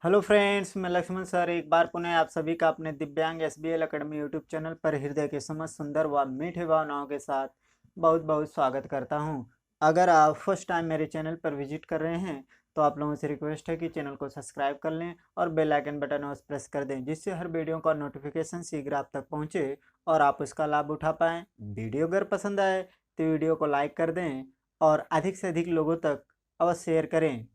Hello friends, मैं Lakshman sir एक बार पुनः आप सभी का अपने दिव्यांग एसबीएल अकेडमी यूट्यूब चैनल पर हृदय के समझ सुंदर व मीठे भावनाओं के साथ बहुत बहुत स्वागत करता हूं। अगर आप फर्स्ट टाइम मेरे चैनल पर विजिट कर रहे हैं तो आप लोगों से रिक्वेस्ट है कि चैनल को सब्सक्राइब कर लें और बेल आइकन बटन उस प्रेस कर दें, जिससे हर वीडियो का नोटिफिकेशन शीघ्र आप तक पहुँचे और आप उसका लाभ उठा पाएँ। वीडियो अगर पसंद आए तो वीडियो को लाइक कर दें और अधिक से अधिक लोगों तक अवश्य शेयर करें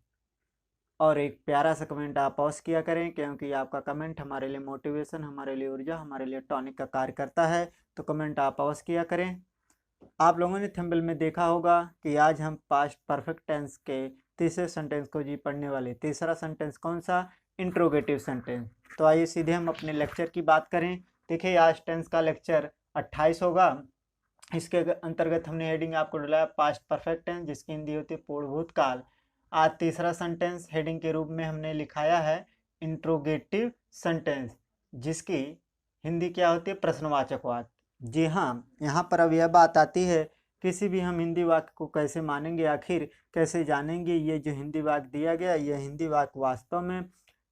और एक प्यारा सा कमेंट आप पॉस्ट किया करें, क्योंकि आपका कमेंट हमारे लिए मोटिवेशन, हमारे लिए ऊर्जा, हमारे लिए टॉनिक का कार्य करता है। तो कमेंट आप पॉस्ट किया करें। आप लोगों ने थंबनेल में देखा होगा कि आज हम पास्ट परफेक्ट टेंस के तीसरे सेंटेंस को जी पढ़ने वाले। तीसरा सेंटेंस कौन सा? Interrogative sentence. तो आइए सीधे हम अपने लेक्चर की बात करें। देखिए, आज टेंस का लेक्चर 28 होगा। इसके अंतर्गत हमने हेडिंग आपको डाला पास्ट परफेक्ट टेंस, जिसकी हिंदी होती है पूर्ण भूतकाल। आज तीसरा सेंटेंस हेडिंग के रूप में हमने लिखाया है इंट्रोगेटिव सेंटेंस, जिसकी हिंदी क्या होती है? प्रश्नवाचक वाक्य। जी हाँ, यहाँ पर अब यह बात आती है, किसी भी हम हिंदी वाक्य को कैसे मानेंगे, आखिर कैसे जानेंगे ये जो हिंदी वाक्य दिया गया, यह हिंदी वाक्य वास्तव में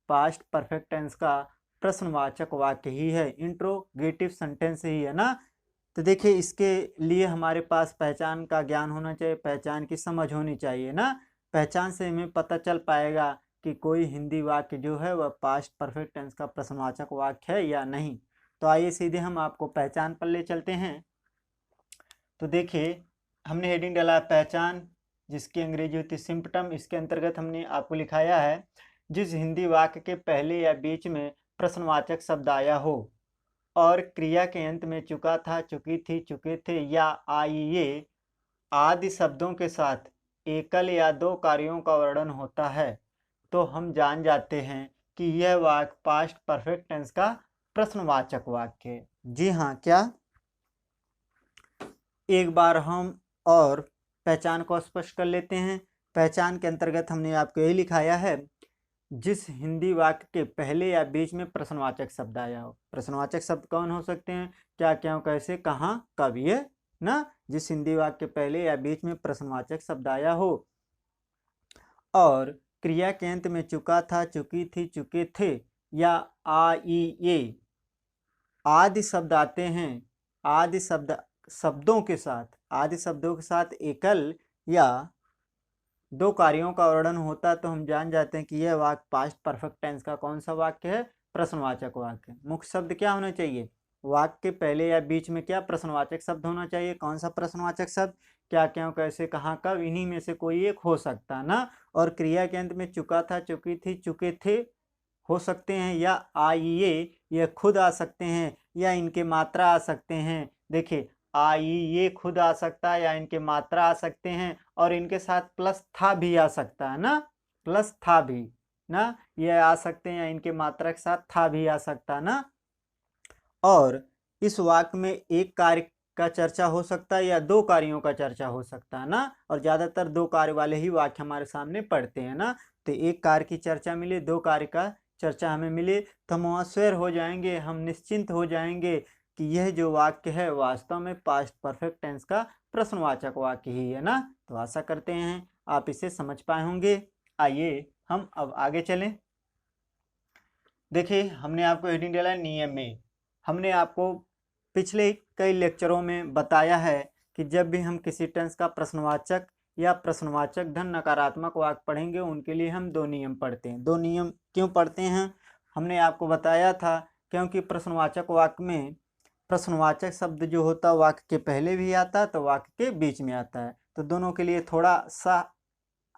पास्ट परफेक्ट टेंस का प्रश्नवाचक वाक्य ही है, इंट्रोगेटिव सेंटेंस ही है ना। तो देखिए, इसके लिए हमारे पास पहचान का ज्ञान होना चाहिए, पहचान की समझ होनी चाहिए ना। पहचान से हमें पता चल पाएगा कि कोई हिंदी वाक्य जो है वह पास्ट परफेक्ट टेंस का प्रश्नवाचक वाक्य है या नहीं। तो आइए सीधे हम आपको पहचान पर ले चलते हैं। तो देखिए, हमने हेडिंग डाला पहचान, जिसकी अंग्रेजी होती है सिम्पटम। इसके अंतर्गत हमने आपको लिखाया है, जिस हिंदी वाक्य के पहले या बीच में प्रश्नवाचक शब्द आया हो और क्रिया के अंत में चुका था, चुकी थी, चुके थे या आइए आदि शब्दों के साथ एकल या दो कार्यों का वर्णन होता है, तो हम जान जाते हैं कि यह वाक्य पास्ट परफेक्ट टेंस का प्रश्नवाचक वाक्य है। जी हाँ, क्या? एक बार हम और पहचान को स्पष्ट कर लेते हैं। पहचान के अंतर्गत हमने आपको यही लिखाया है, जिस हिंदी वाक्य के पहले या बीच में प्रश्नवाचक शब्द आया हो। प्रश्नवाचक शब्द कौन हो सकते हैं? क्या, क्यों, कैसे, कहाँ, कब, ये ना। जिस हिंदी वाक्य के पहले या बीच में प्रश्नवाचक शब्द आया हो और क्रिया के अंत में चुका था, चुकी थी, चुके थे या आइए आदि शब्द आते हैं। आदि शब्दों के साथ, आदि शब्दों के साथ एकल या दो कार्यों का वर्णन होता, तो हम जान जाते हैं कि यह वाक्य पास्ट परफेक्ट टेंस का कौन सा वाक्य है? प्रश्नवाचक वाक्य। मुख्य शब्द क्या होना चाहिए? वाक्य के पहले या बीच में क्या? प्रश्नवाचक शब्द होना चाहिए। कौन सा प्रश्नवाचक शब्द? क्या, क्यों, कैसे, कहाँ, कब, इन्हीं में से कोई एक हो सकता है ना। और क्रिया के अंत में चुका था, चुकी थी, चुके थे हो सकते हैं, या आइए ये खुद आ सकते हैं, या इनके मात्रा आ सकते हैं। देखिए, आइए खुद आ सकता है या इनके मात्रा आ सकते हैं, और इनके साथ प्लस था भी आ सकता है ना। प्लस था भी ना, ये आ सकते हैं या इनके मात्रा के साथ था भी आ सकता है ना। और इस वाक्य में एक कार्य का चर्चा हो सकता है या दो कार्यों का चर्चा हो सकता है ना। और ज्यादातर दो कार्य वाले ही वाक्य हमारे सामने पढ़ते हैं ना। तो एक कार्य की चर्चा मिले, दो कार्य का चर्चा हमें मिले, तो हम आश्चर्य हो जाएंगे, हम निश्चिंत हो जाएंगे कि यह जो वाक्य है वास्तव में पास्ट परफेक्ट टेंस का प्रश्नवाचक वाक्य ही है ना। तो आशा करते हैं आप इसे समझ पाए होंगे। आइए हम अब आगे चलें। देखिए, हमने आपको हेडिंग डाला नियम में। हमने आपको पिछले कई लेक्चरों में बताया है कि जब भी हम किसी टेंस का प्रश्नवाचक या प्रश्नवाचक धन नकारात्मक वाक्य पढ़ेंगे, उनके लिए हम दो नियम पढ़ते हैं। दो नियम क्यों पढ़ते हैं? हमने आपको बताया था, क्योंकि प्रश्नवाचक वाक्य में प्रश्नवाचक शब्द जो होता है वाक्य के पहले भी आता है तो वाक्य के बीच में आता है। तो दोनों के लिए थोड़ा सा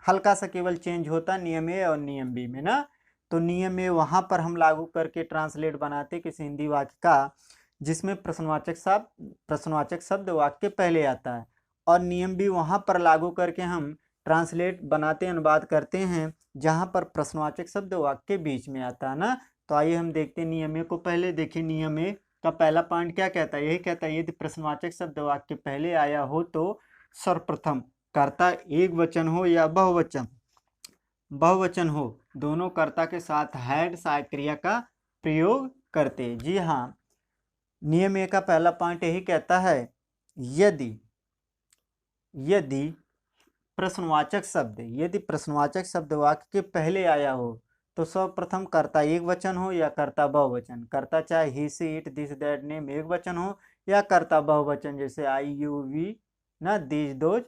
हल्का सा केवल चेंज होता है नियम ए और नियम बी में ना। तो नियम ए वहाँ पर हम लागू करके ट्रांसलेट बनाते किसी हिंदी वाक्य का जिसमें प्रश्नवाचक शब्द वाक्य के पहले आता है, और नियम बी वहाँ पर लागू करके हम ट्रांसलेट बनाते, अनुवाद करते हैं जहाँ पर प्रश्नवाचक शब्द वाक्य के बीच में आता है ना। तो आइए हम देखते हैं नियम ए को। पहले देखिए, नियम ए का पहला पॉइंट क्या कहता है? यही कहता है, यदि प्रश्नवाचक शब्द वाक्य के पहले आया हो तो सर्वप्रथम कर्ता एक वचन हो या बहुवचन हो, दोनों कर्ता के साथ हैड सहायक क्रिया का प्रयोग करते। जी हाँ, नियम ए का पहला पॉइंट यही कहता है, यदि यदि प्रश्नवाचक शब्द वाक्य के पहले आया हो तो सर्वप्रथम कर्ता एक वचन हो या कर्ता बहुवचन। कर्ता चाहे he she it this that name एक वचन हो या कर्ता बहुवचन, जैसे आई यू वी ना दिस दोज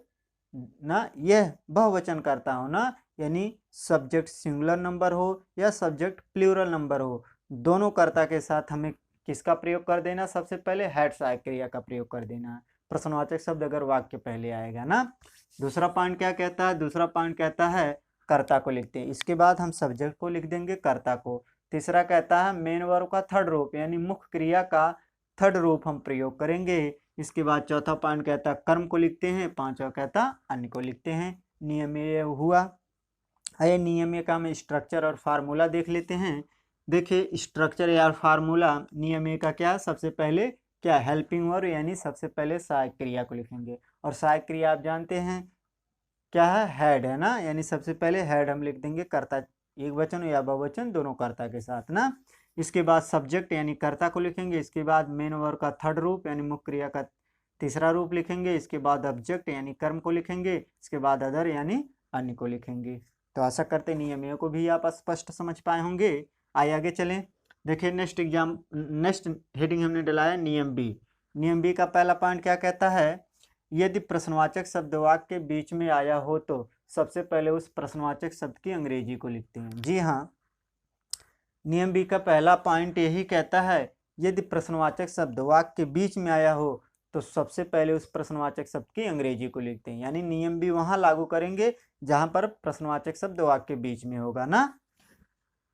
ना, यह बहुवचन करता हो ना, यानी सब्जेक्ट सिंगुलर नंबर हो या सब्जेक्ट प्लूरल नंबर हो, दोनों कर्ता के साथ हमें किसका प्रयोग कर देना, सबसे पहले हैड सहायक क्रिया का प्रयोग कर देना, प्रश्नवाचक शब्द अगर वाक्य पहले आएगा ना। दूसरा पॉइंट क्या कहता है, दूसरा पॉइंट कहता है कर्ता को लिखते हैं, इसके बाद हम सब्जेक्ट को लिख देंगे कर्ता को। तीसरा कहता है मेन वर्ब का थर्ड रूप यानी मुख्य क्रिया का थर्ड रूप हम प्रयोग करेंगे। इसके बाद चौथा पॉइंट कहता कर्म को लिखते हैं, पांचवा कहता अन्य को लिखते हैं। नियमेय हुआ। आइए नियमेय का हम स्ट्रक्चर और फार्मूला देख लेते हैं। देखिए स्ट्रक्चर या फार्मूला नियमेय का क्या, सबसे पहले क्या हेल्पिंग वर्ब यानी सबसे पहले सहायक क्रिया को लिखेंगे, और सहायक क्रिया आप जानते हैं क्या है, हेड है ना, यानी सबसे पहले हेड हम लिख देंगे कर्ता एक वचन या बहुवचन दोनों कर्ता के साथ ना। इसके बाद सब्जेक्ट यानी कर्ता को लिखेंगे, इसके बाद मेन वर्ब का थर्ड रूप यानी मुख्य क्रिया का तीसरा रूप लिखेंगे, इसके बाद ऑब्जेक्ट यानी कर्म को लिखेंगे, इसके बाद अदर यानी अन्य को लिखेंगे। तो आशा करते नियमों को भी आप स्पष्ट समझ पाए होंगे। आइए आगे चलें। देखिए नेक्स्ट हेडिंग हमने डलाया नियम बी। नियम बी का पहला पॉइंट क्या कहता है, यदि प्रश्नवाचक शब्द वाक्य के बीच में आया हो तो सबसे पहले उस प्रश्नवाचक शब्द की अंग्रेजी को लिखते हैं। जी हाँ, नियम बी का पहला पॉइंट यही कहता है, यदि प्रश्नवाचक शब्द वाक्य के बीच में आया हो तो सबसे पहले उस प्रश्नवाचक शब्द की अंग्रेजी को लिखते हैं, यानी नियम बी वहां लागू करेंगे जहां पर प्रश्नवाचक शब्द वाक्य के बीच में होगा ना।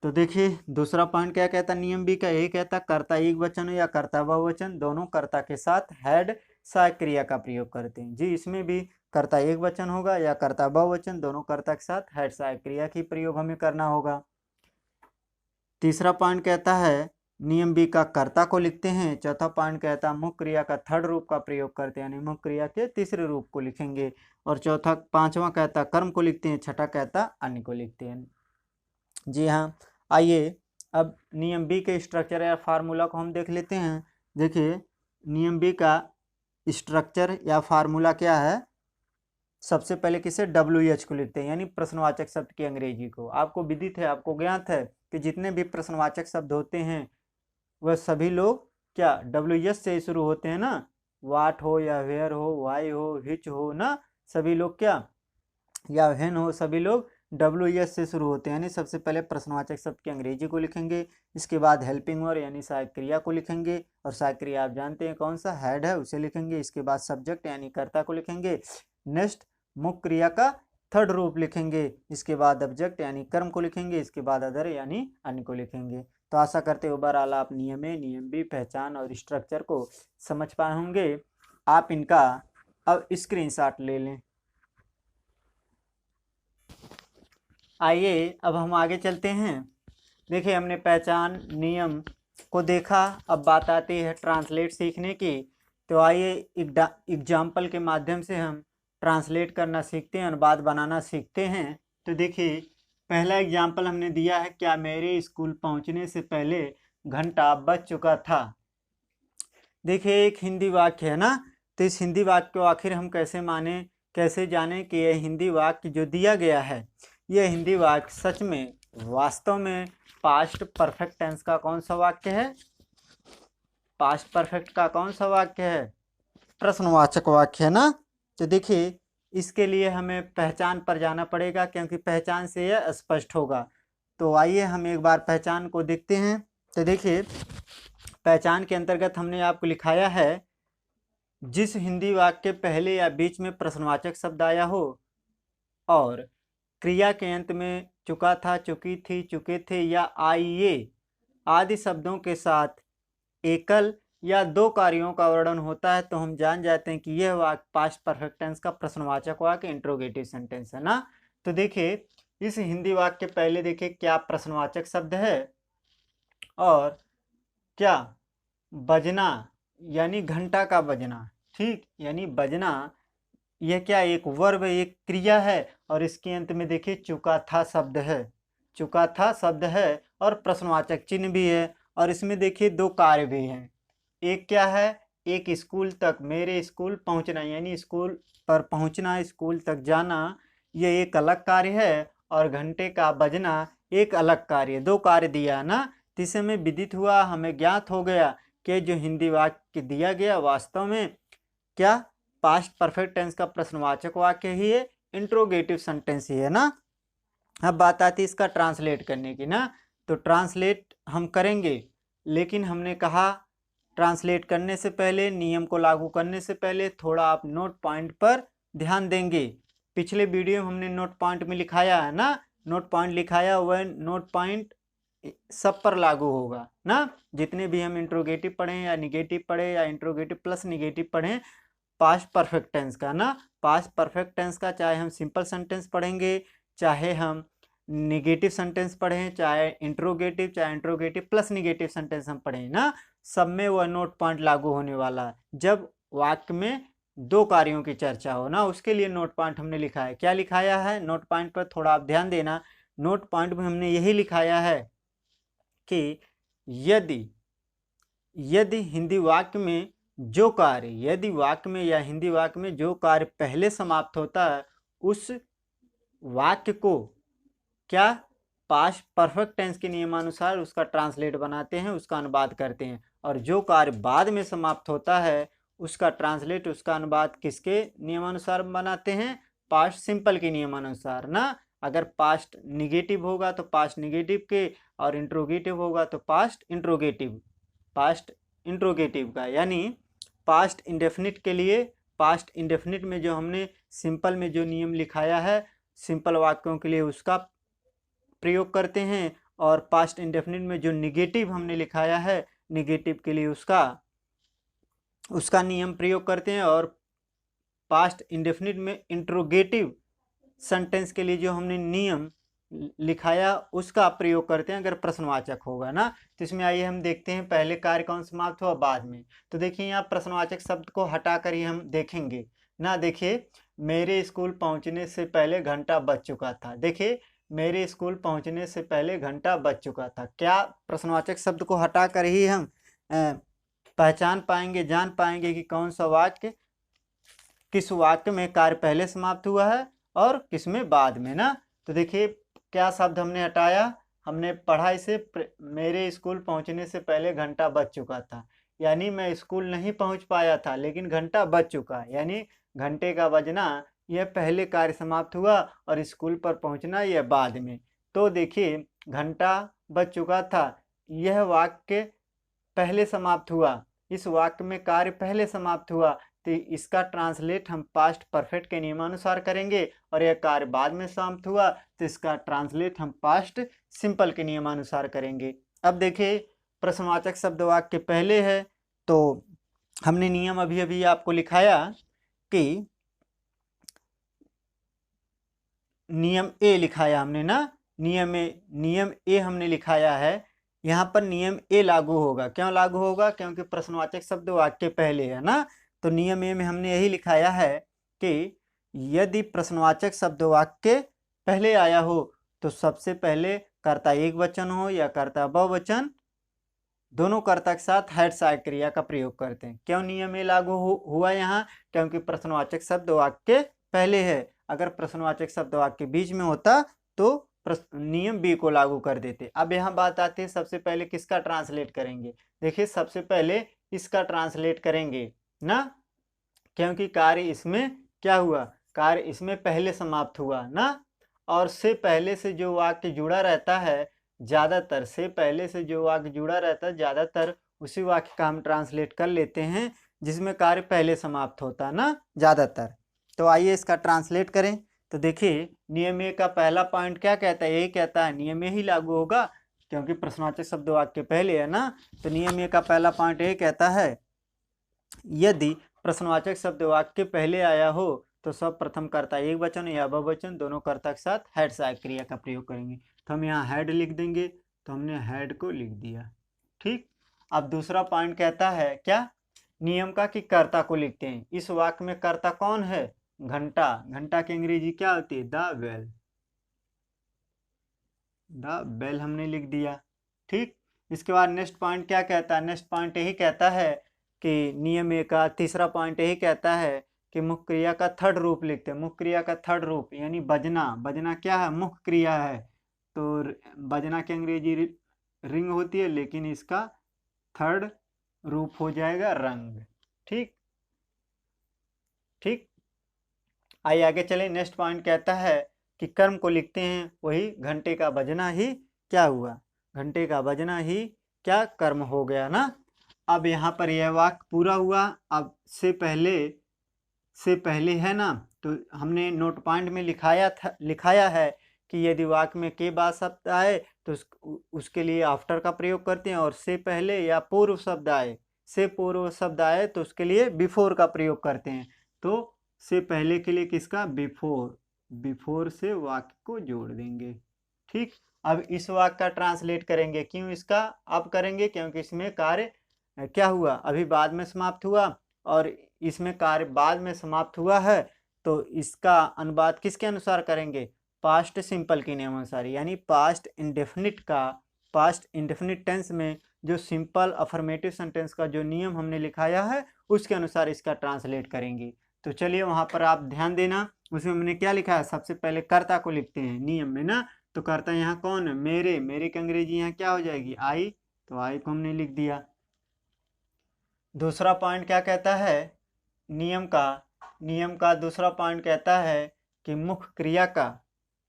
तो देखिए दूसरा पॉइंट क्या कहता, नियम बी का यही कहता कर्ता एक वचन या कर्ता बहुवचन दोनों कर्ता के साथ हैड सहायक क्रिया का प्रयोग करते हैं। जी इसमें भी कर्ता एक वचन होगा या कर्ता बहुवचन दोनों कर्ता के साथ हैड सहायक क्रिया की प्रयोग हमें करना होगा। तीसरा पॉइंट कहता है नियम बी का कर्ता को लिखते हैं। चौथा पॉइंट कहता है मुख्य क्रिया का थर्ड रूप का प्रयोग करते हैं, यानी मुख्य क्रिया के तीसरे रूप को लिखेंगे। और चौथा पांचवा कहता कर्म को लिखते हैं, छठा कहता अन्य को लिखते हैं। जी हाँ, आइए अब नियम बी के स्ट्रक्चर या फार्मूला को हम देख लेते हैं। देखिए नियम बी का स्ट्रक्चर या फार्मूला क्या है, सबसे पहले किसे WH को लिखते हैं यानी प्रश्नवाचक शब्द की अंग्रेजी को। आपको विदित है, आपको ज्ञात है कि जितने भी प्रश्नवाचक शब्द होते हैं वह सभी लोग क्या WH से शुरू होते हैं ना, वाट हो या वेयर हो, वाई हो, विच हो ना, सभी लोग क्या या व्हेन हो, सभी लोग WH से शुरू होते हैं, यानी सबसे पहले प्रश्नवाचक शब्द की अंग्रेजी को लिखेंगे। इसके बाद हेल्पिंग वर्ब यानी सहायक क्रिया को लिखेंगे, और सहायक क्रिया आप जानते हैं कौन सा, हेड है, उसे लिखेंगे। इसके बाद सब्जेक्ट यानी कर्ता को लिखेंगे। नेक्स्ट मुख्य क्रिया का थर्ड रूप लिखेंगे। इसके बाद ऑब्जेक्ट यानी कर्म को लिखेंगे। इसके बाद अदर यानी अन्य को लिखेंगे। तो आशा करते ओवरऑल आप नियम बी पहचान और स्ट्रक्चर को समझ पाए होंगे। आप इनका अब स्क्रीनशॉट ले लें। आइए अब हम आगे चलते हैं। देखिए हमने पहचान नियम को देखा, अब बात आती है ट्रांसलेट सीखने की। तो आइए एग्जाम्पल के माध्यम से हम ट्रांसलेट करना सीखते हैं और बात बनाना सीखते हैं। तो देखिए पहला एग्जाम्पल हमने दिया है, क्या मेरे स्कूल पहुंचने से पहले घंटा बज चुका था। देखिए एक हिंदी वाक्य है ना, तो इस हिंदी वाक्य को आखिर हम कैसे जाने कि यह हिंदी वाक्य जो दिया गया है, यह हिंदी वाक्य सच में वास्तव में पास्ट परफेक्ट टेंस का कौन सा वाक्य है, पास्ट परफेक्ट का कौन सा वाक्य है, प्रश्नवाचक वाक्य है ना। तो देखिए इसके लिए हमें पहचान पर जाना पड़ेगा, क्योंकि पहचान से यह स्पष्ट होगा। तो आइए हम एक बार पहचान को देखते हैं। तो देखिए पहचान के अंतर्गत हमने आपको लिखाया है, जिस हिंदी वाक्य के पहले या बीच में प्रश्नवाचक शब्द आया हो और क्रिया के अंत में चुका था, चुकी थी, चुके थे या आइए आदि शब्दों के साथ एकल या दो कार्यों का वर्णन होता है, तो हम जान जाते हैं कि यह वाक्य पास्ट परफेक्ट टेंस का प्रश्नवाचक वाक्य इंट्रोगेटिव सेंटेंस है ना। तो देखिए इस हिंदी वाक्य के पहले देखिए क्या प्रश्नवाचक शब्द है और क्या बजना यानी घंटा का बजना, ठीक, यानी बजना यह क्या एक वर्ब एक क्रिया है, और इसके अंत में देखिए चुका था शब्द है, चुका था शब्द है और प्रश्नवाचक चिन्ह भी है, और इसमें देखिए दो कार्य भी हैं। एक क्या है, एक स्कूल तक, मेरे स्कूल पहुंचना यानी स्कूल पर पहुंचना, स्कूल तक जाना, यह एक अलग कार्य है, और घंटे का बजना एक अलग कार्य, दो कार्य दिया ना, तो इससे हमें विदित हुआ, हमें ज्ञात हो गया कि जो हिंदी वाक्य दिया गया वास्तव में क्या पास्ट परफेक्ट टेंस का प्रश्नवाचक वाक्य ही है, इंट्रोगेटिव सेंटेंस ही है ना। अब बात आती है इसका ट्रांसलेट करने की ना, तो ट्रांसलेट हम करेंगे, लेकिन हमने कहा ट्रांसलेट करने से पहले, नियम को लागू करने से पहले थोड़ा आप नोट पॉइंट पर ध्यान देंगे। पिछले वीडियो में हमने नोट पॉइंट में लिखाया है ना, नोट पॉइंट लिखाया हुआ है, नोट पॉइंट सब पर लागू होगा ना। जितने भी हम इंट्रोगेटिव पढ़ें या निगेटिव पढ़े या इंट्रोगेटिव प्लस निगेटिव पढ़ें पास्ट परफेक्ट टेंस का ना, पास्ट परफेक्ट टेंस का, चाहे हम सिंपल सेंटेंस पढ़ेंगे, चाहे हम निगेटिव सेंटेंस पढ़ें, चाहे इंट्रोगेटिव प्लस निगेटिव सेंटेंस हम पढ़ें ना, सब में वह नोट पॉइंट लागू होने वाला है। जब वाक्य में दो कार्यों की चर्चा हो ना, उसके लिए नोट पॉइंट हमने लिखा है। क्या लिखाया है नोट पॉइंट पर, थोड़ा आप ध्यान देना। नोट पॉइंट में हमने यही लिखाया है कि यदि हिंदी वाक्य में जो कार्य, यदि वाक्य में या हिंदी वाक्य में जो कार्य पहले समाप्त होता है, उस वाक्य को क्या पास्ट परफेक्ट टेंस के नियमानुसार उसका ट्रांसलेट बनाते हैं, उसका अनुवाद करते हैं। और जो कार्य बाद में समाप्त होता है उसका ट्रांसलेट, उसका अनुवाद किसके नियमानुसार बनाते हैं, पास्ट सिंपल के नियमानुसार ना। अगर पास्ट निगेटिव होगा तो पास्ट निगेटिव के, और इंट्रोगेटिव होगा तो पास्ट इंट्रोगेटिव का, यानी पास्ट इंडेफिनिट के लिए, पास्ट इंडेफिनिट में जो हमने सिंपल में जो नियम लिखाया है सिंपल वाक्यों के लिए उसका प्रयोग करते हैं, और पास्ट इंडेफिनिट में जो निगेटिव हमने लिखाया है निगेटिव के लिए उसका नियम प्रयोग करते हैं, और पास्ट इंडेफिनिट में इंट्रोगेटिव सेंटेंस के लिए जो हमने नियम लिखाया उसका प्रयोग करते हैं अगर प्रश्नवाचक होगा ना। तो इसमें आइए हम देखते हैं पहले कार्य कौन समाप्त हुआ बाद में। तो देखिए यहाँ प्रश्नवाचक शब्द को हटाकर ही हम देखेंगे ना। देखिए मेरे स्कूल पहुँचने से पहले घंटा बज चुका था। देखिए मेरे स्कूल पहुँचने से पहले घंटा बज चुका था। क्या प्रश्नवाचक शब्द को हटाकर ही हम पहचान पाएंगे, जान पाएंगे कि कौन सा वाक्य, किस वाक्य में कार्य पहले समाप्त हुआ है और किस में बाद में ना। तो देखिए क्या शब्द हमने हटाया, हमने पढ़ा इसे, मेरे स्कूल पहुंचने से पहले घंटा बज चुका था, यानी मैं स्कूल नहीं पहुंच पाया था लेकिन घंटा बज चुका, यानी घंटे का बजना यह पहले कार्य समाप्त हुआ और स्कूल पर पहुंचना यह बाद में। तो देखिए घंटा बज चुका था, यह वाक्य पहले समाप्त हुआ, इस वाक्य में कार्य पहले समाप्त हुआ, तो इसका ट्रांसलेट हम पास्ट परफेक्ट के नियमानुसार करेंगे, और यह कार्य बाद में समाप्त हुआ तो इसका ट्रांसलेट हम पास्ट सिंपल के नियमानुसार करेंगे। अब देखिए प्रश्नवाचक शब्द वाक्य पहले है, तो हमने नियम अभी अभी आपको लिखाया कि नियम ए लिखाया हमने ना, नियम ए हमने लिखाया है। यहाँ पर नियम ए लागू होगा। क्यों लागू होगा? क्योंकि प्रश्नवाचक शब्द वाक्य पहले है ना। तो नियम ए में हमने यही लिखाया है कि यदि प्रश्नवाचक शब्द वाक्य पहले आया हो तो सबसे पहले कर्ता एक वचन हो या कर्ता बहुवचन, दोनों कर्ता के साथ हेड सहायक क्रिया का प्रयोग करते हैं। क्यों नियम ए लागू हुआ यहाँ? क्योंकि प्रश्नवाचक शब्द वाक्य पहले है। अगर प्रश्नवाचक शब्द वाक्य बीच में होता तो नियम बी को लागू कर देते। अब यहाँ बात आती है सबसे पहले किसका ट्रांसलेट करेंगे। देखिए सबसे पहले इसका ट्रांसलेट करेंगे ना, क्योंकि कार्य इसमें क्या हुआ, कार्य इसमें पहले समाप्त हुआ ना। और से पहले से जो वाक्य जुड़ा रहता है, ज़्यादातर से पहले से जो वाक्य जुड़ा रहता है ज़्यादातर उसी वाक्य का हम ट्रांसलेट कर लेते हैं जिसमें कार्य पहले समाप्त होता है ना, ज़्यादातर। तो आइए इसका ट्रांसलेट करें। तो देखिए नियम ए का पहला पॉइंट क्या कहता है, ये कहता है नियम ए ही लागू होगा क्योंकि प्रश्नवाचक शब्द वाक्य पहले है ना। तो नियम ए का पहला पॉइंट ये कहता है यदि प्रश्नवाचक शब्द वाक्य पहले आया हो तो सब प्रथम कर्ता एक वचन या बहुवचन दोनों कर्ता के साथ हेड सहायक क्रिया का प्रयोग करेंगे। तो हम यहाँ हेड लिख देंगे, तो हमने हेड को लिख दिया। ठीक। अब दूसरा पॉइंट कहता है क्या, नियम का कि कर्ता को लिखते हैं। इस वाक्य में कर्ता कौन है? घंटा। घंटा की अंग्रेजी क्या होती है? The bell. द बेल हमने लिख दिया। ठीक। इसके बाद नेक्स्ट पॉइंट क्या कहता है? नेक्स्ट पॉइंट यही कहता है कि नियम ए का तीसरा पॉइंट यही कहता है कि मुख्य क्रिया का थर्ड रूप लिखते हैं। मुख्य क्रिया का थर्ड रूप यानी बजना। बजना क्या है? मुख्य क्रिया है। तो बजना की अंग्रेजी रिंग होती है, लेकिन इसका थर्ड रूप हो जाएगा रंग। ठीक ठीक। आइए आगे चलें। नेक्स्ट पॉइंट कहता है कि कर्म को लिखते हैं वही घंटे का बजना ही क्या हुआ, घंटे का बजना ही क्या कर्म हो गया ना। अब यहाँ पर यह वाक्य पूरा हुआ। अब से पहले है ना, तो हमने नोट पॉइंट में लिखाया है कि यदि वाक्य में के बाद शब्द आए तो उसके लिए आफ्टर का प्रयोग करते हैं, और से पहले या पूर्व शब्द आए, से पूर्व शब्द आए तो उसके लिए बिफोर का प्रयोग करते हैं। तो से पहले के लिए किसका, बिफोर, बिफोर से वाक्य को जोड़ देंगे। ठीक। अब इस वाक्य का ट्रांसलेट करेंगे। क्यों इसका अब करेंगे, क्योंकि इसमें कार्य क्या हुआ, अभी बाद में समाप्त हुआ, और इसमें कार्य बाद में समाप्त हुआ है, तो इसका अनुवाद किसके अनुसार करेंगे, पास्ट सिंपल के नियम अनुसार। यानी पास्ट इंडेफिनिट टेंस में जो सिंपल अफर्मेटिव सेंटेंस का जो नियम हमने लिखाया है उसके अनुसार इसका ट्रांसलेट करेंगे। तो चलिए वहां पर आप ध्यान देना, उसमें हमने क्या लिखा है, सबसे पहले कर्ता को लिखते हैं नियम में ना। तो कर्ता यहाँ कौन है, मेरे की अंग्रेजी यहाँ क्या हो जाएगी, आई। तो आई को हमने लिख दिया। दूसरा पॉइंट क्या कहता है, नियम का दूसरा पॉइंट कहता है कि मुख्य क्रिया का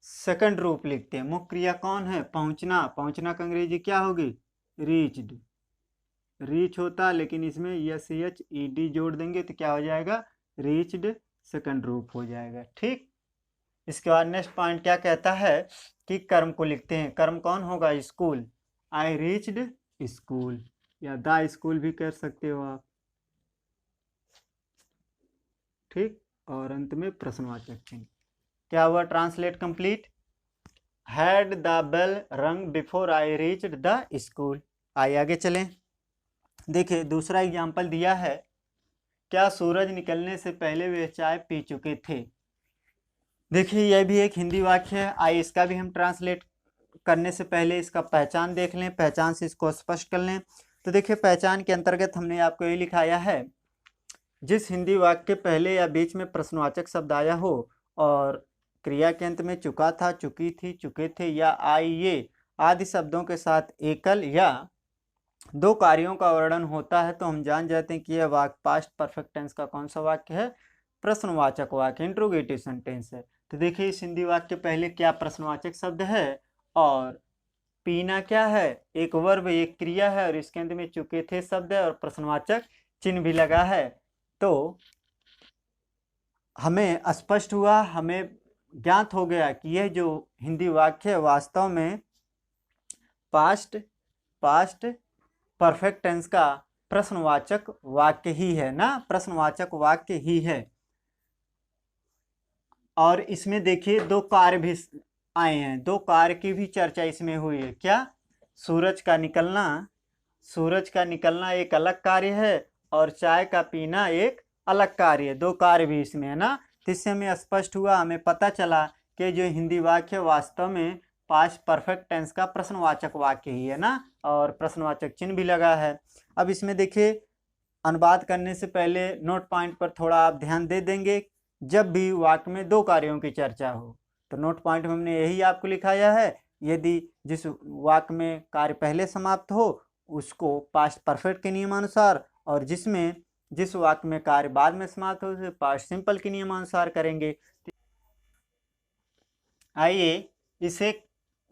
सेकंड रूप लिखते हैं। मुख्य क्रिया कौन है, पहुंचना का अंग्रेजी क्या होगी, रीच्ड, रीच होता, लेकिन इसमें SHED जोड़ देंगे तो क्या हो जाएगा, रीच्ड सेकंड रूप हो जाएगा। ठीक। इसके बाद नेक्स्ट पॉइंट क्या कहता है कि कर्म को लिखते हैं। कर्म कौन होगा, स्कूल, आई रीच्ड स्कूल, या द स्कूल भी कर सकते हो आप। ठीक। और अंत में प्रश्नवाचक चिन्ह। क्या हुआ, translate complete. Had the bell rung before I reached the school. आइए आगे चलें। देखिए दूसरा एग्जाम्पल दिया है, क्या सूरज निकलने से पहले वे चाय पी चुके थे। देखिए यह भी एक हिंदी वाक्य है। आइए इसका भी हम ट्रांसलेट करने से पहले इसका पहचान देख लें, पहचान से इसको स्पष्ट कर लें। तो देखिए पहचान के अंतर्गत हमने आपको ये लिखाया है, जिस हिंदी वाक्य के पहले या बीच में प्रश्नवाचक शब्द आया हो और क्रिया के अंत में चुका था, चुकी थी, चुके थे या आइए आदि शब्दों के साथ एकल या दो कार्यों का वर्णन होता है, तो हम जान जाते हैं कि यह वाक्य पास्ट परफेक्ट टेंस का कौन सा वाक्य है, प्रश्नवाचक वाक्य, इंट्रोगेटिव सेंटेंस है। तो देखिए इस हिंदी वाक्य के पहले क्या प्रश्नवाचक शब्द है, और पीना क्या है, एक वर्ब, एक क्रिया है, और इसके अंत में चुके थे शब्द है और प्रश्नवाचक चिन्ह भी लगा है। तो हमें स्पष्ट हुआ, हमें ज्ञात हो गया कि यह जो हिंदी वाक्य है वास्तव में पास्ट परफेक्ट टेंस का प्रश्नवाचक वाक्य ही है ना, प्रश्नवाचक वाक्य ही है। और इसमें देखिए दो कार्य भी आए हैं, दो कार्य की भी चर्चा इसमें हुई है। क्या, सूरज का निकलना एक अलग कार्य है और चाय का पीना एक अलग कार्य है, दो कार्य भी इसमें है ना। तो इससे हमें स्पष्ट हुआ, हमें पता चला कि जो हिंदी वाक्य वास्तव में पास्ट परफेक्ट टेंस का प्रश्नवाचक वाक्य ही है ना, और प्रश्नवाचक चिन्ह भी लगा है। अब इसमें देखिए अनुवाद करने से पहले नोट पॉइंट पर थोड़ा आप ध्यान दे देंगे। जब भी वाक्य में दो कार्यों की चर्चा हो तो नोट पॉइंट में हमने यही आपको लिखाया है, यदि जिस वाक्य में कार्य पहले समाप्त हो उसको पास्ट परफेक्ट के नियमानुसार, और जिस वाक्य में कार्य बाद में समाप्त हो उसे पास्ट सिंपल के नियमानुसार करेंगे। आइए इसे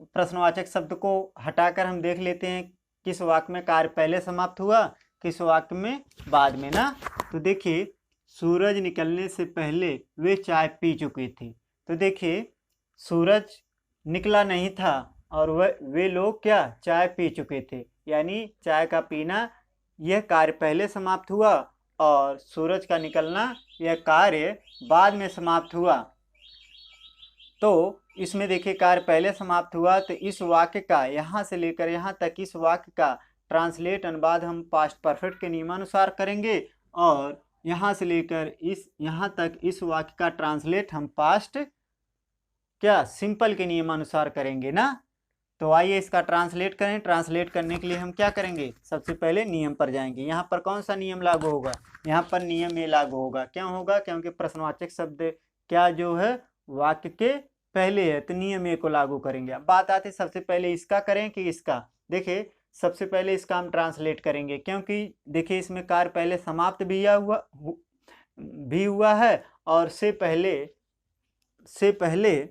प्रश्नवाचक शब्द को हटाकर हम देख लेते हैं किस वाक्य में कार्य पहले समाप्त हुआ, किस वाक्य में बाद में ना। तो देखिए सूरज निकलने से पहले वे चाय पी चुके थे। तो देखिए सूरज निकला नहीं था और वे लोग क्या, चाय पी चुके थे, यानी चाय का पीना यह कार्य पहले समाप्त हुआ और सूरज का निकलना यह कार्य बाद में समाप्त हुआ। तो इसमें देखिए कार्य पहले समाप्त हुआ, तो इस वाक्य का यहाँ से लेकर यहाँ तक इस वाक्य का ट्रांसलेट अनुवाद हम पास्ट परफेक्ट के नियमानुसार करेंगे, और यहाँ से लेकर यहाँ तक इस वाक्य का ट्रांसलेट हम पास्ट क्या, सिंपल के नियमानुसार करेंगे ना। तो आइए इसका ट्रांसलेट करें। ट्रांसलेट करने के लिए हम क्या करेंगे, सबसे पहले नियम पर जाएंगे। यहाँ पर कौन सा नियम लागू होगा, यहाँ पर नियम ये लागू होगा। क्यों होगा, क्योंकि प्रश्नवाचक शब्द क्या जो है वाक्य के पहले है तो नियम ए को लागू करेंगे। अब बात आती है सबसे पहले इसका करें कि इसका। देखिए सबसे पहले इसका हम ट्रांसलेट करेंगे, क्योंकि देखिए इसमें कार्य पहले समाप्त भी हुआ है, और से पहले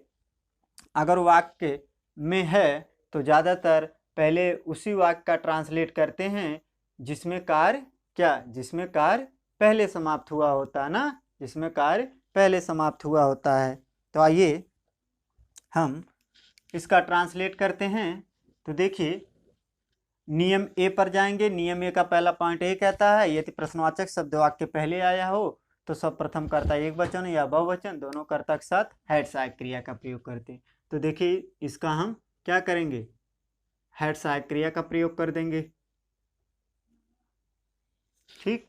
अगर वाक्य में है तो ज़्यादातर पहले उसी वाक्य का ट्रांसलेट करते हैं जिसमें कार्य पहले समाप्त हुआ होता है ना, जिसमें कार्य पहले समाप्त हुआ होता है। तो आइए हम इसका ट्रांसलेट करते हैं। तो देखिए नियम ए पर जाएंगे। नियम ए का पहला पॉइंट ए कहता है यदि प्रश्नवाचक शब्द वाक्य पहले आया हो तो सब प्रथम कर्ता एक वचन या बहुवचन दोनों कर्ता के साथ हैड सहायक क्रिया का प्रयोग करते हैं। तो देखिए इसका हम क्या करेंगे, हैड सहायक क्रिया का प्रयोग कर देंगे। ठीक,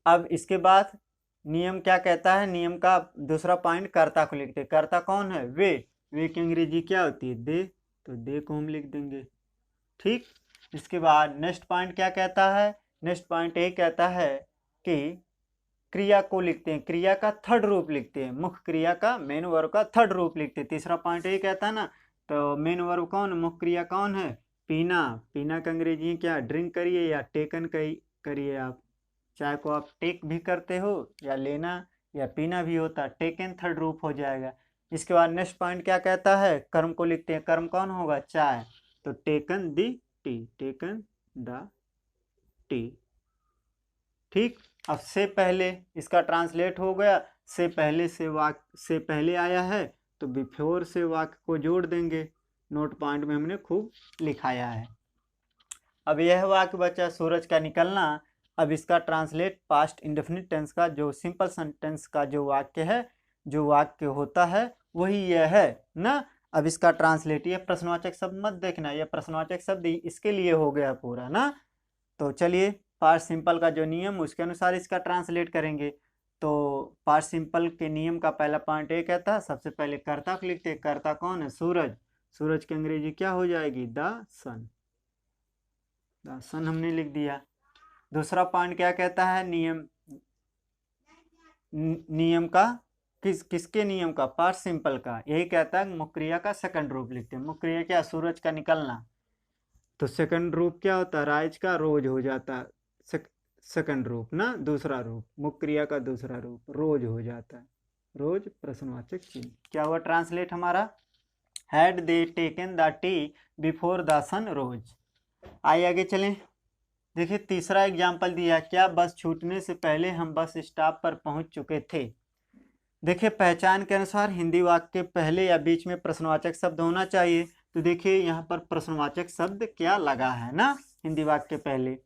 अब इसके बाद नियम क्या कहता है, नियम का दूसरा पॉइंट कर्ता को लिखते हैं। कर्ता कौन है, वे की अंग्रेजी क्या होती है, दे, तो दे को हम लिख देंगे। ठीक, इसके बाद नेक्स्ट पॉइंट क्या कहता है, नेक्स्ट पॉइंट ये कहता है कि क्रिया को लिखते हैं, क्रिया का थर्ड रूप लिखते हैं, मुख्य क्रिया का मेन वर्ब का थर्ड रूप लिखते हैं। तीसरा पॉइंट ये कहता है ना, तो मेन वर्ब कौन, मुख्य क्रिया कौन है, पीना, पीना का अंग्रेजी क्या, ड्रिंक करिए या टेकन करिए आप, चाहे को आप टेक भी करते हो या लेना या पीना भी होता, टेकन थर्ड रूप हो जाएगा। इसके बाद नेक्स्ट पॉइंट क्या कहता है, कर्म को लिखते हैं, कर्म कौन होगा, चाय, तो taken the T, taken the T. ठीक, अब से पहले इसका ट्रांसलेट हो गया, से पहले आया है तो बिफोर से वाक्य को जोड़ देंगे। नोट पॉइंट में हमने खूब लिखाया है। अब यह वाक्य बचा सूरज का निकलना। अब इसका ट्रांसलेट पास्ट इंडेफिनिट टेंस का जो सिंपल सेंटेंस का जो वाक्य होता है वही यह है ना। अब इसका ट्रांसलेट, ये प्रश्नवाचक शब्द मत देखना, यह प्रश्नवाचक शब्द इसके लिए हो गया पूरा ना। तो चलिए पास्ट सिंपल का जो नियम उसके अनुसार इसका ट्रांसलेट करेंगे। तो पास्ट सिंपल के नियम का पहला पॉइंट ये कहता है सबसे पहले कर्ता को लिखते हैं। कर्ता कौन है, सूरज, सूरज की अंग्रेजी क्या हो जाएगी, द सन, द सन हमने लिख दिया। दूसरा पॉइंट क्या कहता है, नियम का किसके नियम का, पास्ट सिंपल का, यही कहता है मुख्य क्रिया का सेकंड रूप लिखते हैं। मुख्य क्रिया क्या, सूरज का निकलना, तो सेकंड रूप क्या होता है, राइज का रोज हो जाता है, सेकंड रूप ना, दूसरा रूप, मुख्य क्रिया का दूसरा रूप रोज हो जाता है, रोज प्रश्नवाचक चिन्ह। क्या हुआ ट्रांसलेट हमारा, had they taken the tea before the sun rose. आइए आगे चलें। देखिए तीसरा एग्जाम्पल दिया, क्या बस छूटने से पहले हम बस स्टॉप पर पहुंच चुके थे। देखिए पहचान के अनुसार हिंदी वाक्य के पहले या बीच में प्रश्नवाचक शब्द होना चाहिए। तो देखिए यहाँ पर प्रश्नवाचक शब्द क्या लगा है ना हिंदी वाक्य के पहले,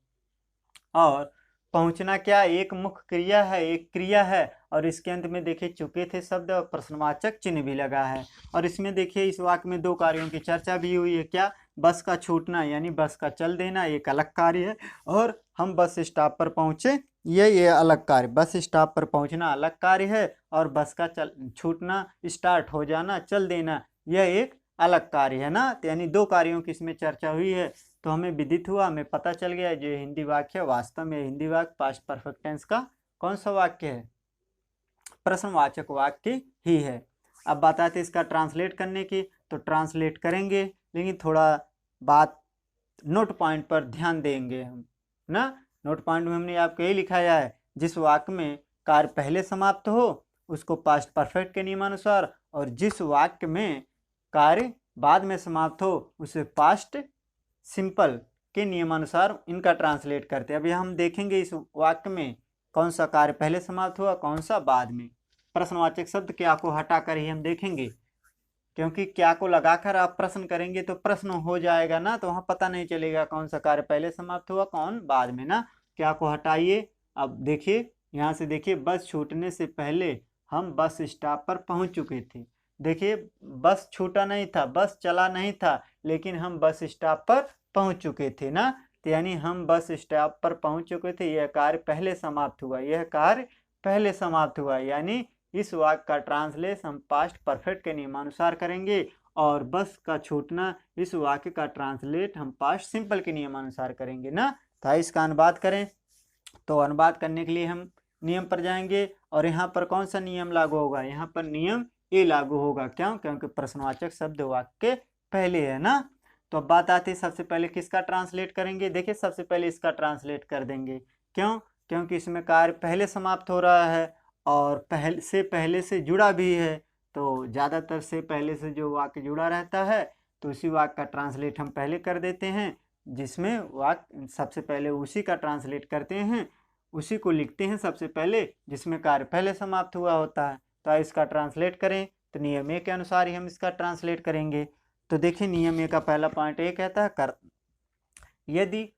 और पहुंचना क्या, एक मुख्य क्रिया है, एक क्रिया है, और इसके अंत में देखिए चुके थे शब्द और प्रश्नवाचक चिन्ह भी लगा है। और इसमें देखिए इस वाक्य में दो कार्यों की चर्चा भी हुई है, क्या, बस का छूटना यानी बस का चल देना एक अलग कार्य है, और हम बस स्टॉप पर पहुंचे ये अलग कार्य, बस स्टॉप पर पहुंचना अलग कार्य है, और बस का छूटना, स्टार्ट हो जाना, चल देना, यह एक अलग कार्य है ना। तो यानी दो कार्यों की इसमें चर्चा हुई है। तो हमें विदित हुआ, हमें पता चल गया जो हिंदी वाक्य है वास्तव में हिंदी वाक्य पास्ट परफेक्ट टेंस का कौन सा वाक्य है, प्रश्नवाचक वाक्य ही है। अब बात आती है इसका ट्रांसलेट करने की, तो ट्रांसलेट करेंगे लेकिन थोड़ा बात नोट पॉइंट पर ध्यान देंगे हम ना। नोट पॉइंट में हमने आपको यही लिखाया है, जिस वाक्य में कार्य पहले समाप्त हो उसको पास्ट परफेक्ट के नियमानुसार, और जिस वाक्य में कार्य बाद में समाप्त हो उसे पास्ट सिंपल के नियमानुसार इनका ट्रांसलेट करते हैं। अभी हम देखेंगे इस वाक्य में कौन सा कार्य पहले समाप्त हुआ कौन सा बाद में। प्रश्नवाचक शब्द क्या को हटाकर ही हम देखेंगे, क्योंकि क्या को लगाकर आप प्रश्न करेंगे तो प्रश्न हो जाएगा ना, तो वहाँ पता नहीं चलेगा कौन सा कार्य पहले समाप्त हुआ कौन बाद में ना। क्या को हटाइए। अब देखिए यहाँ से देखिए, बस छूटने से पहले हम बस स्टॉप पर पहुँच चुके थे। देखिए बस छूटा नहीं था, बस चला नहीं था, लेकिन हम बस स्टॉप पर पहुँच चुके थे ना। तो यानी हम बस स्टॉप पर पहुँच चुके थे, यह कार्य पहले समाप्त हुआ, यह कार्य पहले समाप्त हुआ। यानी इस वाक्य का ट्रांसलेशन हम पास्ट परफेक्ट के नियमानुसार करेंगे, और बस का छूटना इस वाक्य का ट्रांसलेट हम पास्ट सिंपल के नियमानुसार करेंगे ना। तो इसका अनुवाद करें, तो अनुवाद करने के लिए हम नियम पर जाएंगे, और यहाँ पर कौन सा नियम लागू होगा, यहाँ पर नियम ए लागू होगा। क्यों? क्योंकि प्रश्नवाचक शब्द वाक्य के पहले है ना। तो अब बात आती है सबसे पहले किसका ट्रांसलेट करेंगे। देखिए सबसे पहले इसका ट्रांसलेट कर देंगे। क्यों? क्योंकि इसमें कार्य पहले समाप्त हो रहा है और पहले से जुड़ा भी है। तो ज़्यादातर से पहले से जो वाक्य जुड़ा रहता है तो उसी वाक्य का ट्रांसलेट हम पहले कर देते हैं, जिसमें वाक्य सबसे पहले उसी का ट्रांसलेट करते हैं, उसी को लिखते हैं सबसे पहले जिसमें कार्य पहले समाप्त हुआ होता है। तो इसका ट्रांसलेट करें तो नियम ए के अनुसार ही हम इसका ट्रांसलेट करेंगे। तो देखिए नियम ए का पहला पॉइंट ए कहता है यदि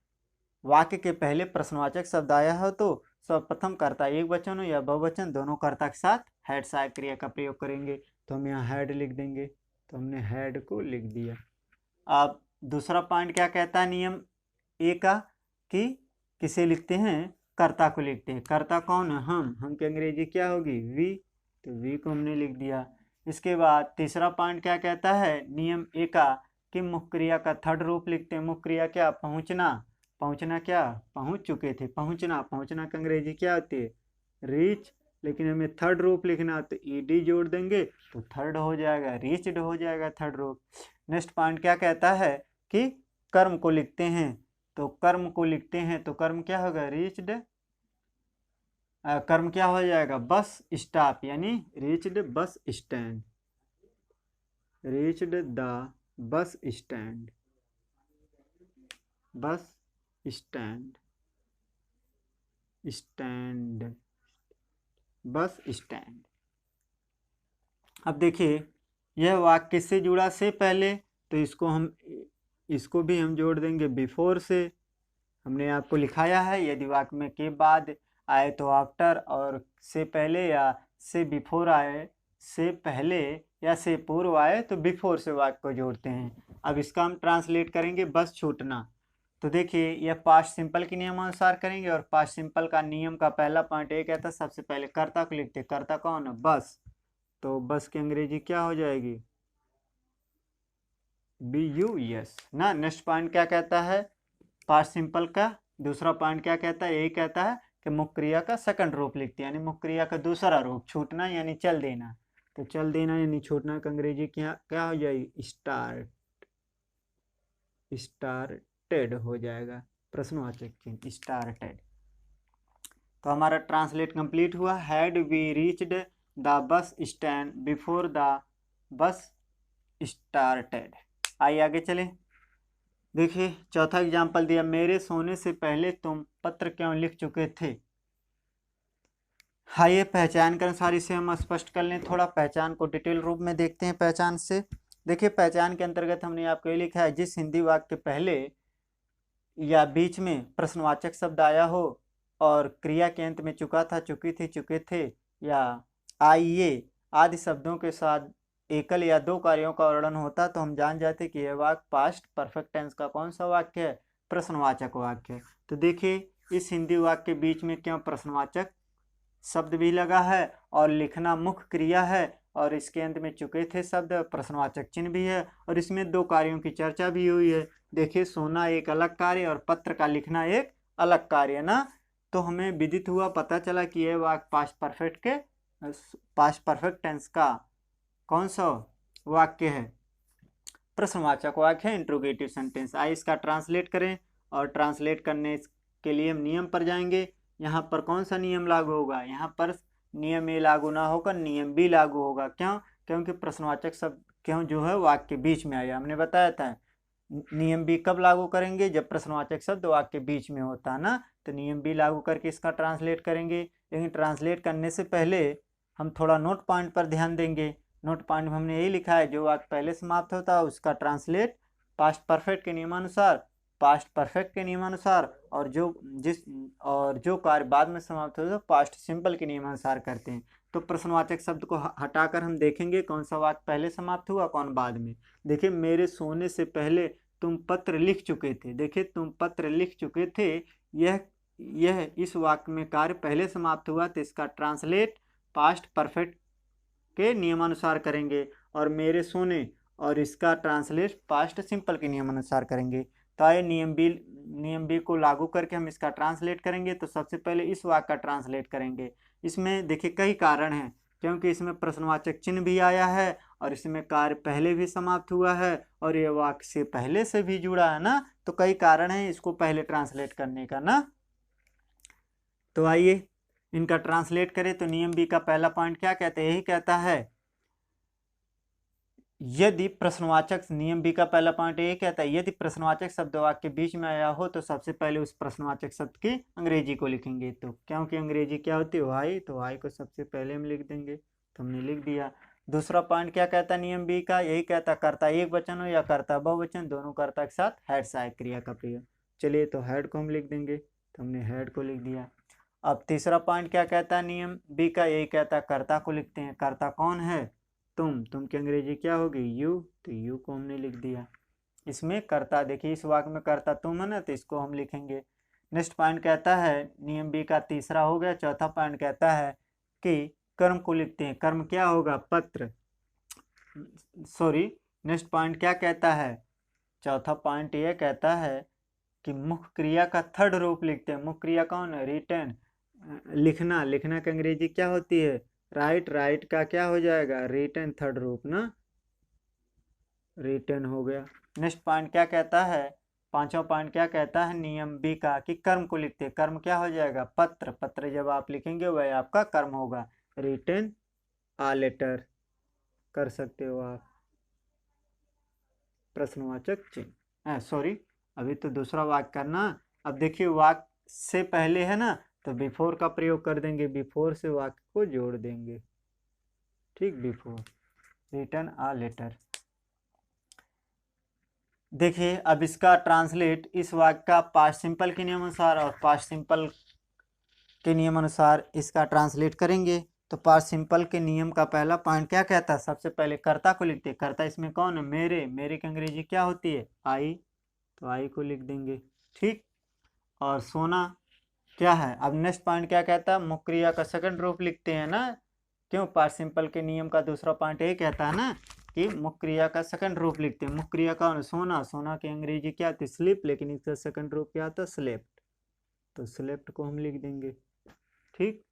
वाक्य के पहले प्रश्नवाचक शब्द आया हो तो सर्वप्रथम कर्ता एक वचन हो या बहुवचन दोनों कर्ता के साथ हैड सहायक क्रिया का प्रयोग करेंगे। तो हम यहाँ हैड लिख देंगे, तो हमने हैड को लिख दिया। अब दूसरा पॉइंट क्या कहता है नियम ए का कि किसे लिखते हैं, कर्ता को लिखते हैं। कर्ता कौन है? हम की अंग्रेजी क्या होगी? वी। तो वी को हमने लिख दिया। इसके बाद तीसरा पॉइंट क्या कहता है नियम ए का कि मुख्य क्रिया का थर्ड रूप लिखते हैं। मुख्य क्रिया क्या? पहुंचना। पहुंचना क्या? पहुंच चुके थे। पहुंचना की अंग्रेजी क्या होती है? रीच। लेकिन हमें थर्ड रूप लिखना तो ईडी जोड़ देंगे तो थर्ड हो जाएगा, रीच्ड हो जाएगा थर्ड रूप। नेक्स्ट पॉइंट क्या कहता है कि कर्म को लिखते हैं। तो कर्म को लिखते हैं तो कर्म क्या होगा? रीच्ड। कर्म क्या हो जाएगा? बस स्टॉप, यानी reached bus stand. Reached the bus stand. Bus stand. Stand bus stand. अब देखिए यह वाक्य किससे जुड़ा? से पहले। तो इसको भी हम जोड़ देंगे बिफोर से। हमने आपको लिखाया है यदि वाक्य में के बाद आए तो आफ्टर, और से पहले या से बिफोर आए, से पहले या से पूर्व आए तो बिफोर से वाक्य को जोड़ते हैं। अब इसका हम ट्रांसलेट करेंगे बस छूटना। तो देखिए यह पास्ट सिंपल के नियमानुसार करेंगे और पास्ट सिंपल का नियम का पहला पॉइंट ये कहता है सबसे पहले कर्ता को लिखते। कर्ता कौन है? बस। तो बस की अंग्रेजी क्या हो जाएगी? BUS ना। नेक्स्ट पॉइंट क्या कहता है पास्ट सिंपल का? दूसरा पॉइंट क्या कहता है? यही कहता है कि मुख्य क्रिया का सेकंड रूप लिखते हैं, यानी मुख्य क्रिया का दूसरा रूप छूटना यानी चल देना। तो चल देना यानी छूटना का अंग्रेजी क्या हो जाएगी? स्टार्ट। स्टार्टेड हो जाएगा, प्रश्नवाचक चिन्ह स्टार्टेड। तो हमारा ट्रांसलेट कंप्लीट हुआ। Had we reached the bus stand before the bus started. आइए आगे चलें। देखिए चौथा एग्जाम्पल दिया, मेरे सोने से पहले तुम पत्र क्यों लिख चुके थे। आइए पहचान के अनुसार इसे हम स्पष्ट कर लें। थोड़ा पहचान को डिटेल रूप में देखते हैं पहचान से। देखिए पहचान के अंतर्गत हमने आपको ये लिखा है जिस हिंदी वाक्य के पहले या बीच में प्रश्नवाचक शब्द आया हो और क्रिया के अंत में चुका था, चुकी थी, चुके थे या आइए आदि शब्दों के साथ एकल या दो कार्यों का वर्णन होता तो हम जान जाते कि यह वाक्य पास्ट परफेक्ट टेंस का कौन सा वाक्य है? प्रश्नवाचक वाक्य है। तो देखिए इस हिंदी वाक्य के बीच में क्यों प्रश्नवाचक शब्द भी लगा है और लिखना मुख्य क्रिया है और इसके अंत में चुके थे शब्द प्रश्नवाचक चिन्ह भी है और इसमें दो कार्यों की चर्चा भी हुई है। देखिए सोना एक अलग कार्य और पत्र का लिखना एक अलग कार्य ना। तो हमें विदित हुआ, पता चला कि यह वाक्य पास्ट परफेक्ट टेंस का कौन सा वाक्य है? प्रश्नवाचक वाक्य है, इंट्रोगेटिव सेंटेंस। आइए इसका ट्रांसलेट करें और ट्रांसलेट करने के लिए हम नियम पर जाएंगे। यहाँ पर कौन सा नियम लागू होगा? यहाँ पर नियम ए लागू ना होकर नियम बी लागू होगा। क्यों? क्योंकि प्रश्नवाचक शब्द क्यों जो है वाक्य के बीच में आया। हमने बताया था नियम बी कब लागू करेंगे? जब प्रश्नवाचक शब्द वाक्य के बीच में होता है ना। तो नियम बी लागू करके इसका ट्रांसलेट करेंगे। लेकिन ट्रांसलेट करने से पहले हम थोड़ा नोट पॉइंट पर ध्यान देंगे। नोट पॉइंट में हमने यही लिखा है जो वाक्य पहले समाप्त होता है उसका ट्रांसलेट पास्ट परफेक्ट के नियमानुसार, पास्ट परफेक्ट के नियमानुसार, और जो कार्य बाद में समाप्त होता है पास्ट सिंपल के नियमानुसार करते हैं। तो प्रश्नवाचक शब्द को हटाकर हम देखेंगे कौन सा वाक्य पहले समाप्त हुआ कौन बाद में। देखिए मेरे सोने से पहले तुम पत्र लिख चुके थे। देखिए तुम पत्र लिख चुके थे, यह इस वाक्य में कार्य पहले समाप्त हुआ तो इसका ट्रांसलेट पास्ट परफेक्ट के नियमानुसार करेंगे और मेरे सोने और इसका ट्रांसलेट पास्ट सिंपल के नियमानुसार करेंगे। तो आइए नियम बी को लागू करके हम इसका ट्रांसलेट करेंगे। तो सबसे पहले इस वाक्य का ट्रांसलेट करेंगे। इसमें देखिए कई कारण हैं। क्योंकि इसमें प्रश्नवाचक चिन्ह भी आया है और इसमें कार्य पहले भी समाप्त हुआ है और ये वाक्य से पहले से भी जुड़ा है ना, तो कई कारण है इसको पहले ट्रांसलेट करने का ना। तो आइए इनका ट्रांसलेट करें। तो नियम बी का पहला पॉइंट क्या कहते हैं, यही कहता है यदि प्रश्नवाचक, नियम बी का पहला पॉइंट ये कहता है यदि प्रश्नवाचक शब्द वाक्य के बीच में आया हो तो सबसे पहले उस प्रश्नवाचक शब्द की अंग्रेजी को लिखेंगे। तो क्योंकि अंग्रेजी क्या होती है वाई, तो वाई को सबसे पहले हम लिख देंगे, तो हमने लिख दिया। दूसरा पॉइंट क्या कहता है नियम बी का, यही कहता कर्ता एक वचन हो या कर्ता बहुवचन, दोनों कर्ता के साथ हेड सहायक क्रिया का प्रयोग। चलिए तो हेड को हम लिख देंगे, तो हमने हेड को लिख दिया। अब तीसरा पॉइंट क्या कहता है नियम बी का, यही कहता कर्ता को लिखते हैं। कर्ता कौन है, तुम की अंग्रेजी क्या होगी यू, तो यू को हमने लिख दिया। इसमें कर्ता, देखिए इस वाक्य में कर्ता तुम है ना, तो इसको हम लिखेंगे। नेक्स्ट पॉइंट कहता है नियम बी का तीसरा हो गया। चौथा पॉइंट कहता है कि कर्म को लिखते हैं। कर्म क्या होगा, पत्र, सॉरी नेक्स्ट पॉइंट क्या कहता है, चौथा पॉइंट यह कहता है कि मुख्य क्रिया का थर्ड रूप लिखते हैं। मुख्य क्रिया कौन है, रिटन, लिखना, लिखना की अंग्रेजी क्या होती है राइट, राइट का क्या हो जाएगा रिटन, थर्ड रूप ना, रिटन हो गया। नेक्स्ट पॉइंट क्या कहता है, पांचवा पॉइंट क्या कहता है नियम बी का कि कर्म को लिखते हैं। कर्म क्या हो जाएगा, पत्र, पत्र जब आप लिखेंगे वह आपका कर्म होगा, रिटन आ लेटर कर सकते हो आप, प्रश्नवाचक चिन्ह, सॉरी अभी तो दूसरा वाक्य करना। अब देखिए वाक्य से पहले है ना, तो बिफोर का प्रयोग कर देंगे, बिफोर से वाक्य को जोड़ देंगे, ठीक, बिफोर रिटन आ लेटर। देखिए अब इसका ट्रांसलेट, इस वाक्य का पास्ट सिंपल के नियम अनुसार और पास्ट सिंपल के नियम अनुसार इसका ट्रांसलेट करेंगे। तो पास्ट सिंपल के नियम का पहला पॉइंट क्या कहता है, सबसे पहले कर्ता को लिखते हैं। कर्ता इसमें कौन है, मेरे, मेरे की अंग्रेजी क्या होती है आई, तो आई को लिख देंगे, ठीक। और सोना क्या है, अब नेक्स्ट पॉइंट क्या कहता है, मुख्य क्रिया का सेकंड रूप लिखते हैं ना, क्यों, पास्ट सिंपल के नियम का दूसरा पॉइंट यही कहता है ना कि मुख्य क्रिया का सेकंड रूप लिखते हैं। मुख्य क्रिया कौन है, सोना, सोना की अंग्रेजी क्या होती है स्लीप, लेकिन इसका सेकंड रूप क्या होता है स्लेप्ट, तो स्लेप्ट को हम लिख देंगे, ठीक।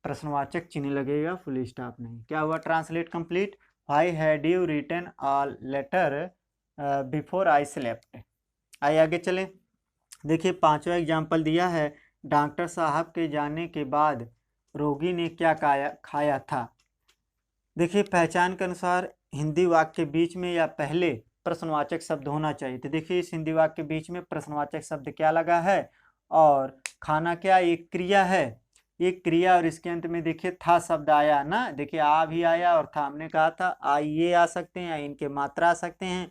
प्रश्नवाचक चिन्ह लगेगा, फुल स्टॉप नहीं। क्या हुआ, translate complete. Why had you written a letter before I slept. आइए आगे चले। देखिए पांचवा एग्जाम्पल दिया है, डॉक्टर साहब के जाने के बाद रोगी ने क्या खाया था। देखिए पहचान के अनुसार हिंदी वाक्य के बीच में या पहले प्रश्नवाचक शब्द होना चाहिए। तो देखिए इस हिंदी वाक्य के बीच में प्रश्नवाचक शब्द क्या लगा है, और खाना क्या एक क्रिया है, एक क्रिया, और इसके अंत में देखिए था शब्द आया ना, देखिए आ भी आया और था, हमने कहा था आ ये आ सकते हैं या इनके मात्रा आ सकते हैं,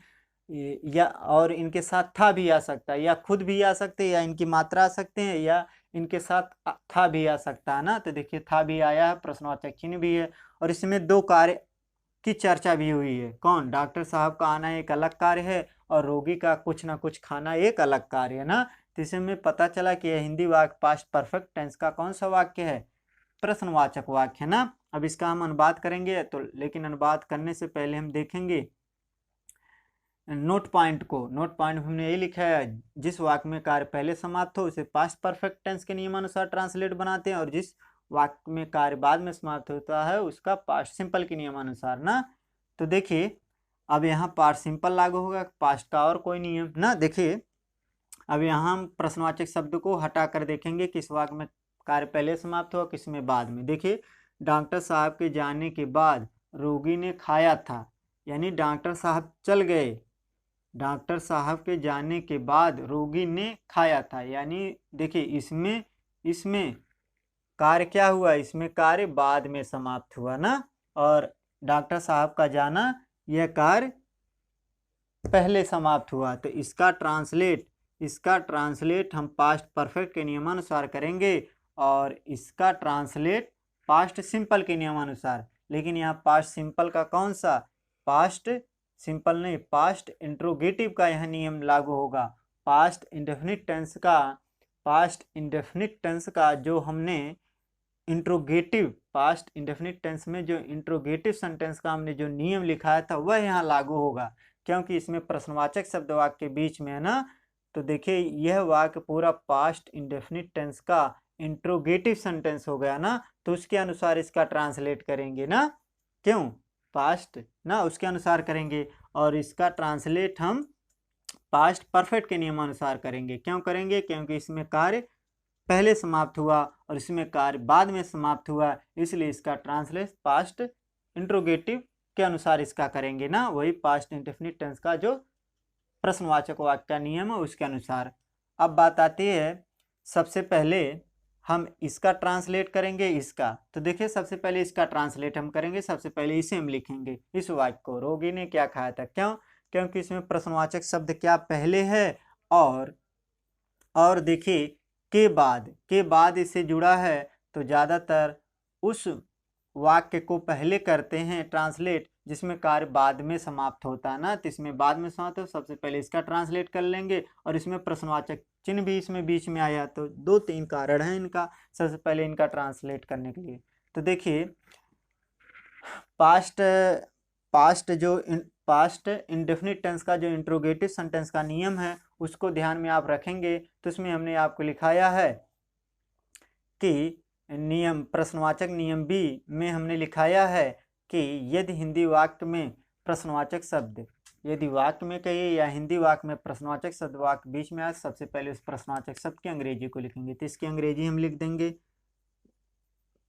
या और इनके साथ था भी आ सकता है, या खुद भी आ सकते हैं, या इनकी मात्रा आ सकते हैं, या इनके साथ था भी आ सकता है ना। तो देखिए था भी आया है, प्रश्नवाचक चिन्ह भी है, और इसमें दो कार्य की चर्चा भी हुई है। कौन, डॉक्टर साहब का आना एक अलग कार्य है और रोगी का कुछ ना कुछ खाना एक अलग कार्य है ना। तो इसमें पता चला कि यह हिंदी वाक्य पास्ट परफेक्ट टेंस का कौन सा वाक्य है, प्रश्नवाचक वाक्य है ना। अब इसका हम अनुवाद करेंगे, तो लेकिन अनुवाद करने से पहले हम देखेंगे नोट पॉइंट को। नोट पॉइंट हमने ये लिखा है, जिस वाक्य में कार्य पहले समाप्त हो उसे पास्ट परफेक्ट टेंस के नियमानुसार ट्रांसलेट बनाते हैं, और जिस वाक्य में कार्य बाद में समाप्त होता है उसका पास्ट सिंपल के नियमानुसार ना। तो देखिए अब यहाँ पास्ट सिंपल लागू होगा, पास्ट का और कोई नियम ना। देखिए अब यहाँ हम प्रश्नवाचक शब्द को हटा कर देखेंगे किस वाक्य में कार्य पहले समाप्त हुआ किस में बाद में। देखिए डॉक्टर साहब के जाने के बाद रोगी ने खाया था, यानी डॉक्टर साहब चल गए, डॉक्टर साहब के जाने के बाद रोगी ने खाया था, यानी देखिए इसमें इसमें कार्य क्या हुआ, इसमें कार्य बाद में समाप्त हुआ ना, और डॉक्टर साहब का जाना यह कार्य पहले समाप्त हुआ। तो इसका ट्रांसलेट हम पास्ट परफेक्ट के नियमानुसार करेंगे और इसका ट्रांसलेट पास्ट सिंपल के नियमानुसार। लेकिन यहाँ पास्ट सिंपल का कौन सा, पास्ट सिंपल नहीं, पास्ट इंट्रोगेटिव का यह नियम लागू होगा। पास्ट इंडेफिनिट टेंस का जो हमने इंट्रोगेटिव, पास्ट इंडेफिनिट टेंस में जो इंट्रोगेटिव सेंटेंस का हमने जो नियम लिखाया था वह यहाँ लागू होगा, क्योंकि इसमें प्रश्नवाचक शब्द वाक्य के बीच में है ना। तो देखिए यह वाक्य पूरा पास्ट इंडेफिनिट टेंस का इंट्रोगेटिव सेंटेंस हो गया ना, तो उसके अनुसार इसका ट्रांसलेट करेंगे ना, क्यों, पास्ट ना, उसके अनुसार करेंगे। और इसका ट्रांसलेट हम पास्ट परफेक्ट के नियमानुसार करेंगे। क्यों करेंगे? क्योंकि इसमें कार्य पहले समाप्त हुआ और इसमें कार्य बाद में समाप्त हुआ, इसलिए इसका ट्रांसलेट पास्ट इंट्रोगेटिव के अनुसार इसका करेंगे ना, वही पास्ट इंडेफिनिट टेंस का जो प्रश्नवाचक वाक्य का नियम है उसके अनुसार। अब बात आती है, सबसे पहले हम इसका ट्रांसलेट करेंगे इसका। तो देखिए सबसे पहले इसका ट्रांसलेट हम करेंगे, सबसे पहले इसे हम लिखेंगे, इस वाक्य को, रोगी ने क्या खाया था। क्यों? क्योंकि इसमें प्रश्नवाचक शब्द क्या पहले है, और देखिए के बाद इससे जुड़ा है, तो ज़्यादातर उस वाक्य को पहले करते हैं ट्रांसलेट जिसमें कार्य बाद में समाप्त होता है ना, तो इसमें बाद में समाप्त हो, सबसे पहले इसका ट्रांसलेट कर लेंगे। और इसमें प्रश्नवाचक चिन्ह भी इसमें बीच में आया, तो 2-3 कारण हैं इनका, सबसे पहले इनका ट्रांसलेट करने के लिए। तो देखिए पास्ट इंडेफिनिट टेंस का जो इंट्रोगेटिव सेंटेंस का नियम है उसको ध्यान में आप रखेंगे, तो इसमें हमने आपको लिखाया है कि नियम, प्रश्नवाचक नियम बी में हमने लिखाया है कि यदि हिंदी वाक्य में प्रश्नवाचक शब्द, यदि वाक्य में कहिए या हिंदी वाक्य में प्रश्नवाचक शब्द वाक्य बीच में आए, सबसे पहले उस प्रश्नवाचक शब्द की अंग्रेजी को लिखेंगे। तो इसकी अंग्रेजी हम लिख देंगे,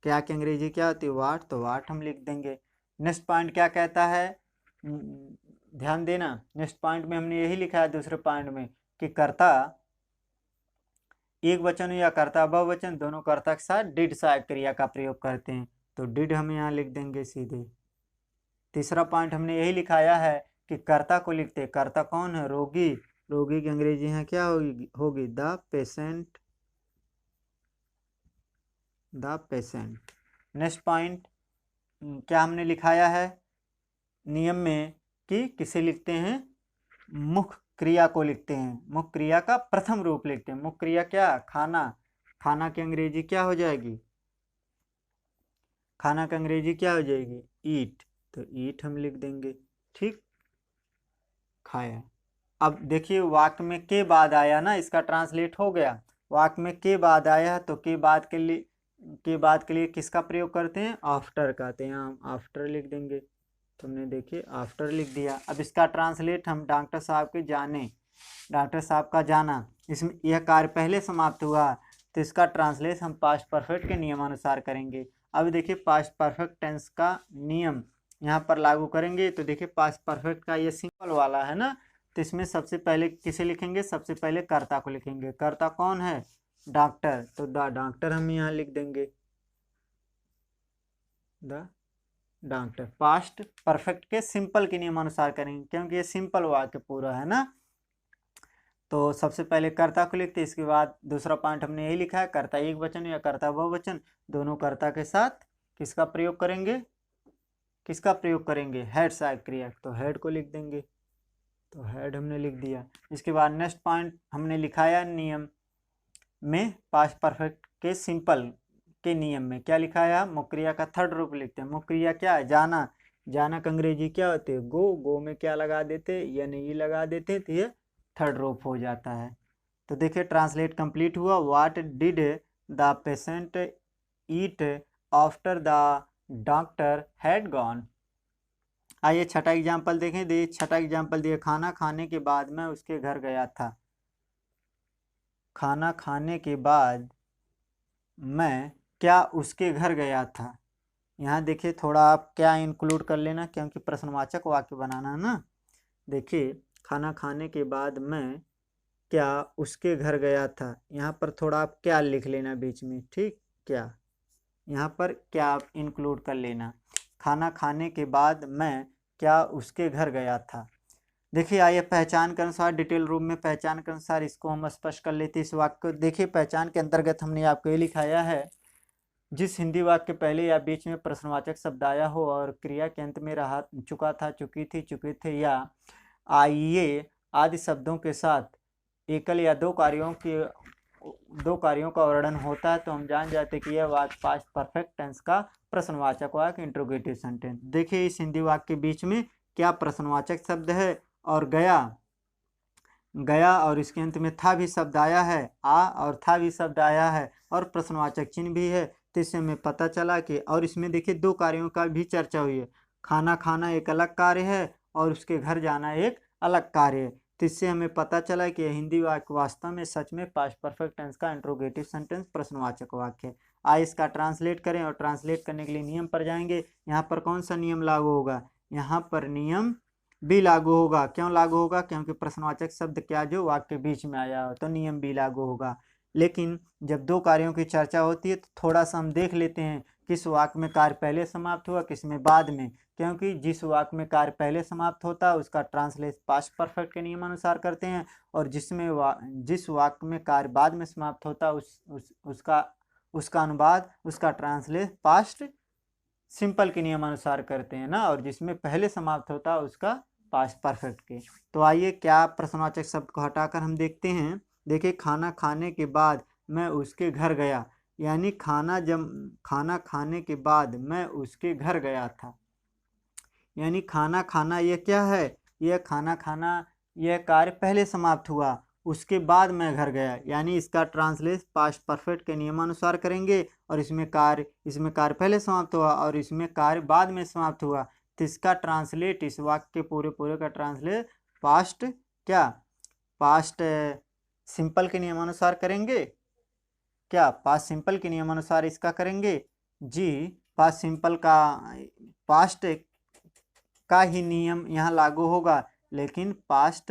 क्या की अंग्रेजी क्या होती है, वाट, तो वाट हम लिख देंगे। नेक्स्ट पॉइंट क्या कहता है, ध्यान देना, नेक्स्ट पॉइंट में हमने यही लिखा है दूसरे पॉइंट में कि कर्ता एक वचन या कर्ता बहुवचन दोनों कर्ता के साथ डिड सहायक क्रिया का प्रयोग करते हैं, तो डिड हम यहाँ लिख देंगे सीधे। तीसरा पॉइंट हमने यही लिखाया है कि कर्ता को लिखते, कर्ता कौन है, रोगी, रोगी की अंग्रेजी यहाँ क्या होगी the patient, the patient. Next point क्या हमने लिखाया है नियम में कि किसे लिखते हैं, मुख्य क्रिया को लिखते हैं, मुख्य क्रिया का प्रथम रूप लिखते हैं। मुख्य क्रिया क्या, खाना, खाना की अंग्रेजी क्या हो जाएगी, खाना की अंग्रेजी क्या हो जाएगी, ईट, तो ईट हम लिख देंगे, ठीक, खाया। अब देखिए वाक्य में के बाद आया ना, इसका ट्रांसलेट हो गया, वाक्य में के बाद आया, तो के बाद के लिए किसका प्रयोग करते हैं, आफ्टर कहते हैं, हम आफ्टर लिख देंगे। तुमने देखिए आफ्टर लिख दिया। अब इसका ट्रांसलेट हम डॉक्टर साहब के जाने, डॉक्टर साहब का जाना, इसमें यह कार्य पहले समाप्त हुआ, तो इसका ट्रांसलेट हम पास्ट परफेक्ट के नियमानुसार करेंगे। अब देखिए पास्ट परफेक्ट टेंस का नियम यहाँ पर लागू करेंगे, तो देखिए पास्ट परफेक्ट का ये सिंपल वाला है ना, तो इसमें सबसे पहले किसे लिखेंगे, सबसे पहले कर्ता को लिखेंगे। कर्ता कौन है, डॉक्टर, तो द डॉक्टर हम यहाँ लिख देंगे, द डॉक्टर। पास्ट परफेक्ट के सिंपल के नियमानुसार करेंगे क्योंकि ये सिंपल वाक्य पूरा है ना, तो सबसे पहले कर्ता को लिखते, इसके बाद दूसरा पॉइंट हमने यही लिखा है, कर्ता एक वचन या कर्ता बहुवचन दोनों कर्ता के साथ किसका प्रयोग करेंगे, किसका प्रयोग करेंगे, हेड सहायक क्रिया, तो हेड को लिख देंगे, तो हेड हमने लिख दिया। इसके बाद नेक्स्ट पॉइंट हमने लिखाया नियम में, पास्ट परफेक्ट के सिंपल के नियम में क्या लिखाया, मुख्य क्रिया का थर्ड रूप लिखते हैं। मुख्य क्रिया क्या है, जाना, जाना का अंग्रेजी क्या होती है, गो, गो में क्या लगा देते, यानी लगा देते, तो ये थर्ड रूप हो जाता है। तो देखिए ट्रांसलेट कंप्लीट हुआ, what did the patient eat after the doctor had gone. आइए छठा एग्जाम्पल देखें, देखिए छठा एग्जाम्पल दिया, खाना खाने के बाद मैं उसके घर गया था, खाना खाने के बाद मैं क्या उसके घर गया था। यहाँ देखिए थोड़ा आप क्या इंक्लूड कर लेना क्योंकि प्रश्नवाचक वाक्य बनाना है ना। देखिए खाना खाने के बाद मैं क्या उसके घर गया था, यहाँ पर थोड़ा आप क्या लिख लेना बीच में, ठीक, क्या, यहाँ पर क्या आप इंक्लूड कर लेना, खाना खाने के बाद मैं क्या उसके घर गया था। देखिए आइए पहचान के अनुसार, डिटेल रूप में पहचान के अनुसार इसको हम स्पष्ट कर लेते हैं इस वाक्य को। देखिए पहचान के अंतर्गत हमने आपको ये लिखाया है, जिस हिंदी वाक्य के पहले या बीच में प्रश्नवाचक शब्द आया हो और क्रिया के अंत में रहा, चुका था, चुकी थी, चुके थे या आइए आदि शब्दों के साथ एकल या दो कार्यों का वर्णन होता है, तो हम जान जाते कि यह वाक्य पास्ट परफेक्ट टेंस का प्रश्नवाचक वाक्य इंट्रोगेटिव सेंटेंस। देखिए इस हिंदी वाक्य के बीच में क्या प्रश्नवाचक शब्द है और गया, गया और इसके अंत में था भी शब्द आया है, आ और था भी शब्द आया है और प्रश्नवाचक चिन्ह भी है, तो इससे हमें पता चला कि, और इसमें देखिए दो कार्यों का भी चर्चा हुई है। खाना खाना एक अलग कार्य है और उसके घर जाना एक अलग कार्य है। तो इससे हमें पता चला कि हिंदी वाक्य वास्तव में सच में पास्ट परफेक्ट टेंस का इंट्रोगेटिव सेंटेंस प्रश्नवाचक वाक्य है। आइए इसका ट्रांसलेट करें, और ट्रांसलेट करने के लिए नियम पर जाएंगे। यहाँ पर कौन सा नियम लागू होगा? यहाँ पर नियम बी लागू होगा। क्यों लागू होगा? क्योंकि प्रश्नवाचक शब्द क्या जो वाक्य के बीच में आया हो, तो नियम बी लागू होगा। लेकिन जब दो कार्यों की चर्चा होती है तो थोड़ा सा हम देख लेते हैं किस वाक्य में कार्य पहले समाप्त हुआ, किस में बाद में। क्योंकि जिस वाक्य में कार्य पहले समाप्त होता है उसका ट्रांसलेट पास्ट परफेक्ट के नियमानुसार करते हैं, और जिस वाक्य में कार्य बाद में समाप्त होता है उसका अनुवाद, उसका ट्रांसलेट पास्ट सिंपल के नियमानुसार करते हैं ना, और जिसमें पहले समाप्त होता है उसका पास्ट परफेक्ट के। तो आइए क्या प्रश्नवाचक शब्द को हटाकर हम देखते हैं। देखिए, खाना खाने के बाद मैं उसके घर गया, यानी खाना खाने के बाद मैं उसके घर गया था, यानी खाना खाना यह क्या है? यह खाना खाना यह कार्य पहले समाप्त हुआ, उसके बाद मैं घर गया, यानी इसका ट्रांसलेट पास्ट परफेक्ट के नियमानुसार करेंगे, और इसमें कार्य पहले समाप्त हुआ और इसमें कार्य बाद में समाप्त हुआ, तो इसका ट्रांसलेट, इस वाक्य के पूरे का ट्रांसलेट पास्ट सिंपल के नियमानुसार करेंगे। क्या पास्ट सिंपल के नियमानुसार इसका करेंगे? जी, पास्ट का ही नियम यहाँ लागू होगा, लेकिन पास्ट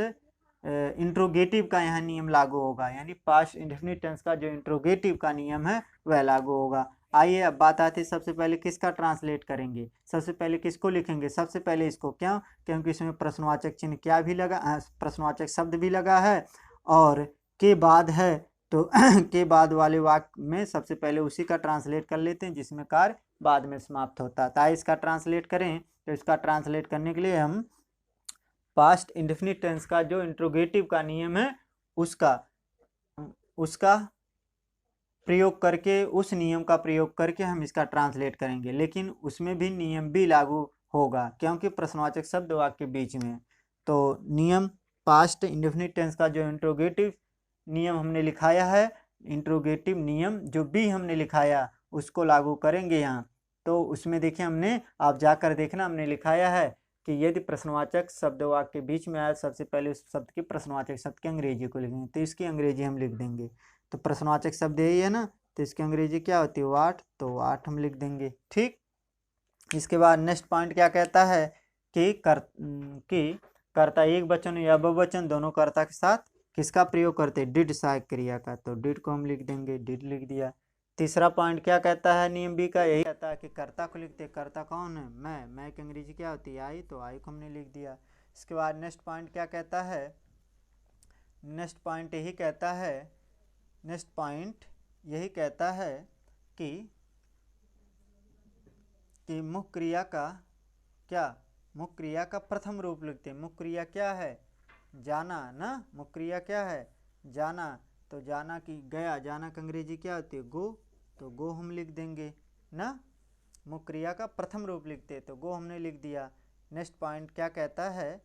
इंट्रोगेटिव का यहाँ नियम लागू होगा, यानी पास्ट इंडेफिनिट टेंस का जो इंट्रोगेटिव का नियम है वह लागू होगा। आइए अब बात आती है, सबसे पहले किसका ट्रांसलेट करेंगे? सबसे पहले किसको लिखेंगे? सबसे पहले इसको। क्यों? क्योंकि इसमें प्रश्नवाचक चिन्ह क्या भी लगा, प्रश्नवाचक शब्द भी लगा है और के बाद है, तो के बाद वाले वाक्य में सबसे पहले उसी का ट्रांसलेट कर लेते हैं जिसमें कार्य बाद में समाप्त होता है। तो इसका ट्रांसलेट करें, तो इसका ट्रांसलेट करने के लिए हम पास्ट इंडेफिनिट टेंस का जो इंट्रोगेटिव का नियम है उसका प्रयोग करके, उस नियम का प्रयोग करके हम इसका ट्रांसलेट करेंगे, लेकिन उसमें भी नियम भी लागू होगा क्योंकि प्रश्नवाचक शब्द वाक्य के बीच में। तो नियम पास्ट इंडेफिनिट टेंस का जो इंट्रोगेटिव नियम हमने लिखाया है, इंट्रोगेटिव नियम जो भी हमने लिखाया उसको लागू करेंगे यहाँ। तो उसमें देखिए हमने, आप जाकर देखना, हमने लिखाया है कि यदि प्रश्नवाचक शब्द वाक्य के बीच में आया, सबसे पहले उस शब्द की प्रश्नवाचक शब्द की अंग्रेजी को लिखेंगे, तो इसकी अंग्रेजी हम लिख देंगे। तो प्रश्नवाचक शब्द यही है ना, तो इसकी अंग्रेजी क्या होती है? वाट, तो वाट हम लिख देंगे। ठीक, इसके बाद नेक्स्ट पॉइंट क्या कहता है कि कर्ता एक वचन या बहुवचन दोनों कर्ता के साथ किसका प्रयोग करते हैं? डिड सहायक क्रिया का, तो डिड को हम लिख देंगे, डिड लिख दिया। तीसरा पॉइंट क्या कहता है नियम बी का? यही कहता है कि कर्ता को लिखते, कर्ता कौन है? मैं की अंग्रेजी क्या होती है? आई, तो आई को हमने लिख दिया। इसके बाद नेक्स्ट पॉइंट क्या कहता है? नेक्स्ट पॉइंट यही कहता है कि मुख्य क्रिया का प्रथम रूप लिखते हैं। मुख्य क्रिया क्या है? जाना ना, मुख्य क्रिया क्या है? जाना, तो जाना की गया, जाना की अंग्रेजी क्या होती है? गो, तो गो हम लिख देंगे ना। मुख्य क्रिया का प्रथम रूप लिखते हैं, तो गो हमने लिख दिया। नेक्स्ट पॉइंट क्या कहता है?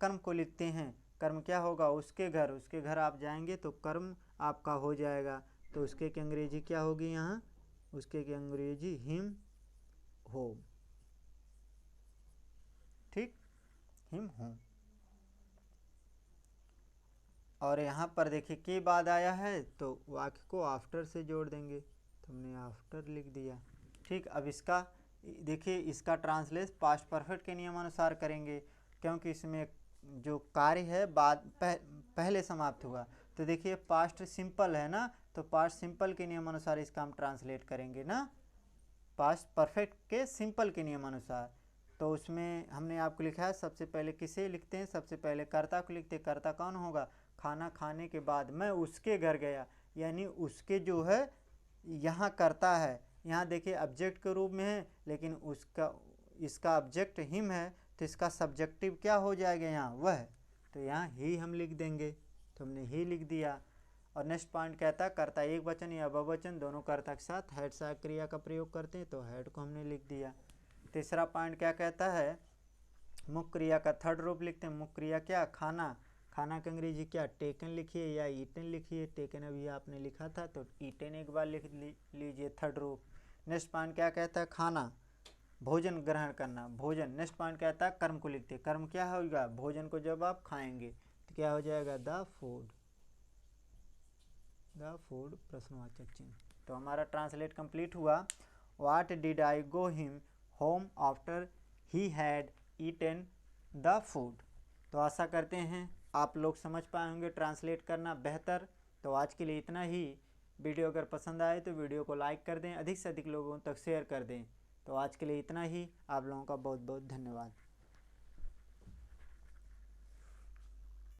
कर्म को लिखते हैं। कर्म क्या होगा? उसके घर आप जाएंगे तो कर्म आपका हो जाएगा, तो उसके की अंग्रेजी क्या होगी? यहाँ उसके की अंग्रेजी हिम होम। ठीक, हिम होम। और यहाँ पर देखिए के बाद आया है तो वाक्य को आफ्टर से जोड़ देंगे, तो हमने आफ्टर लिख दिया। ठीक, अब इसका देखिए, इसका ट्रांसलेट पास्ट परफेक्ट के नियमानुसार करेंगे क्योंकि इसमें जो कार्य है पहले समाप्त हुआ। तो देखिए पास्ट सिंपल है ना, तो पास्ट सिंपल के नियमानुसार इसका हम ट्रांसलेट करेंगे ना, पास्ट परफेक्ट के सिंपल के नियमानुसार। तो उसमें हमने आपको लिखा है, सबसे पहले किसे लिखते हैं? सबसे पहले कर्ता को लिखते हैं। कर्ता कौन होगा? खाना खाने के बाद मैं उसके घर गया, यानी उसके जो है यहाँ कर्ता है, यहाँ देखिए ऑब्जेक्ट के रूप में है, लेकिन इसका ऑब्जेक्ट हिम है, तो इसका सब्जेक्टिव क्या हो जाएगा यहाँ? वह, तो यहाँ ही हम लिख देंगे, तो हमने ही लिख दिया। और नेक्स्ट पॉइंट कहता है कर्ता एक वचन या बहुवचन दोनों कर्ता के साथ हेड सहायक क्रिया का प्रयोग करते हैं, तो हेड को हमने लिख दिया। तीसरा पॉइंट क्या कहता है? मुख्य क्रिया का थर्ड रूप लिखते हैं। मुख्य क्रिया क्या? खाना। खाना का अंग्रेजी क्या? टेकन लिखिए या ईटन लिखिए। टेकन अभी आपने लिखा था तो ईटन एक बार लिख लीजिए थर्ड रूप। नेक्स्ट पॉइंट क्या कहता है? खाना, भोजन ग्रहण करना, भोजन। नेक्स्ट पॉइंट कहता है कर्म को लिखते हैं। कर्म क्या होगा? भोजन को जब आप खाएंगे तो क्या हो जाएगा? The food. द फूड प्रश्नवाचक चिन्ह। तो हमारा ट्रांसलेट कंप्लीट हुआ। What did I go him home after he had eaten the food. तो आशा करते हैं आप लोग समझ पाए होंगे ट्रांसलेट करना बेहतर। तो आज के लिए इतना ही। वीडियो अगर पसंद आए तो वीडियो को लाइक कर दें, अधिक से अधिक लोगों तक शेयर कर दें। तो आज के लिए इतना ही। आप लोगों का बहुत बहुत धन्यवाद।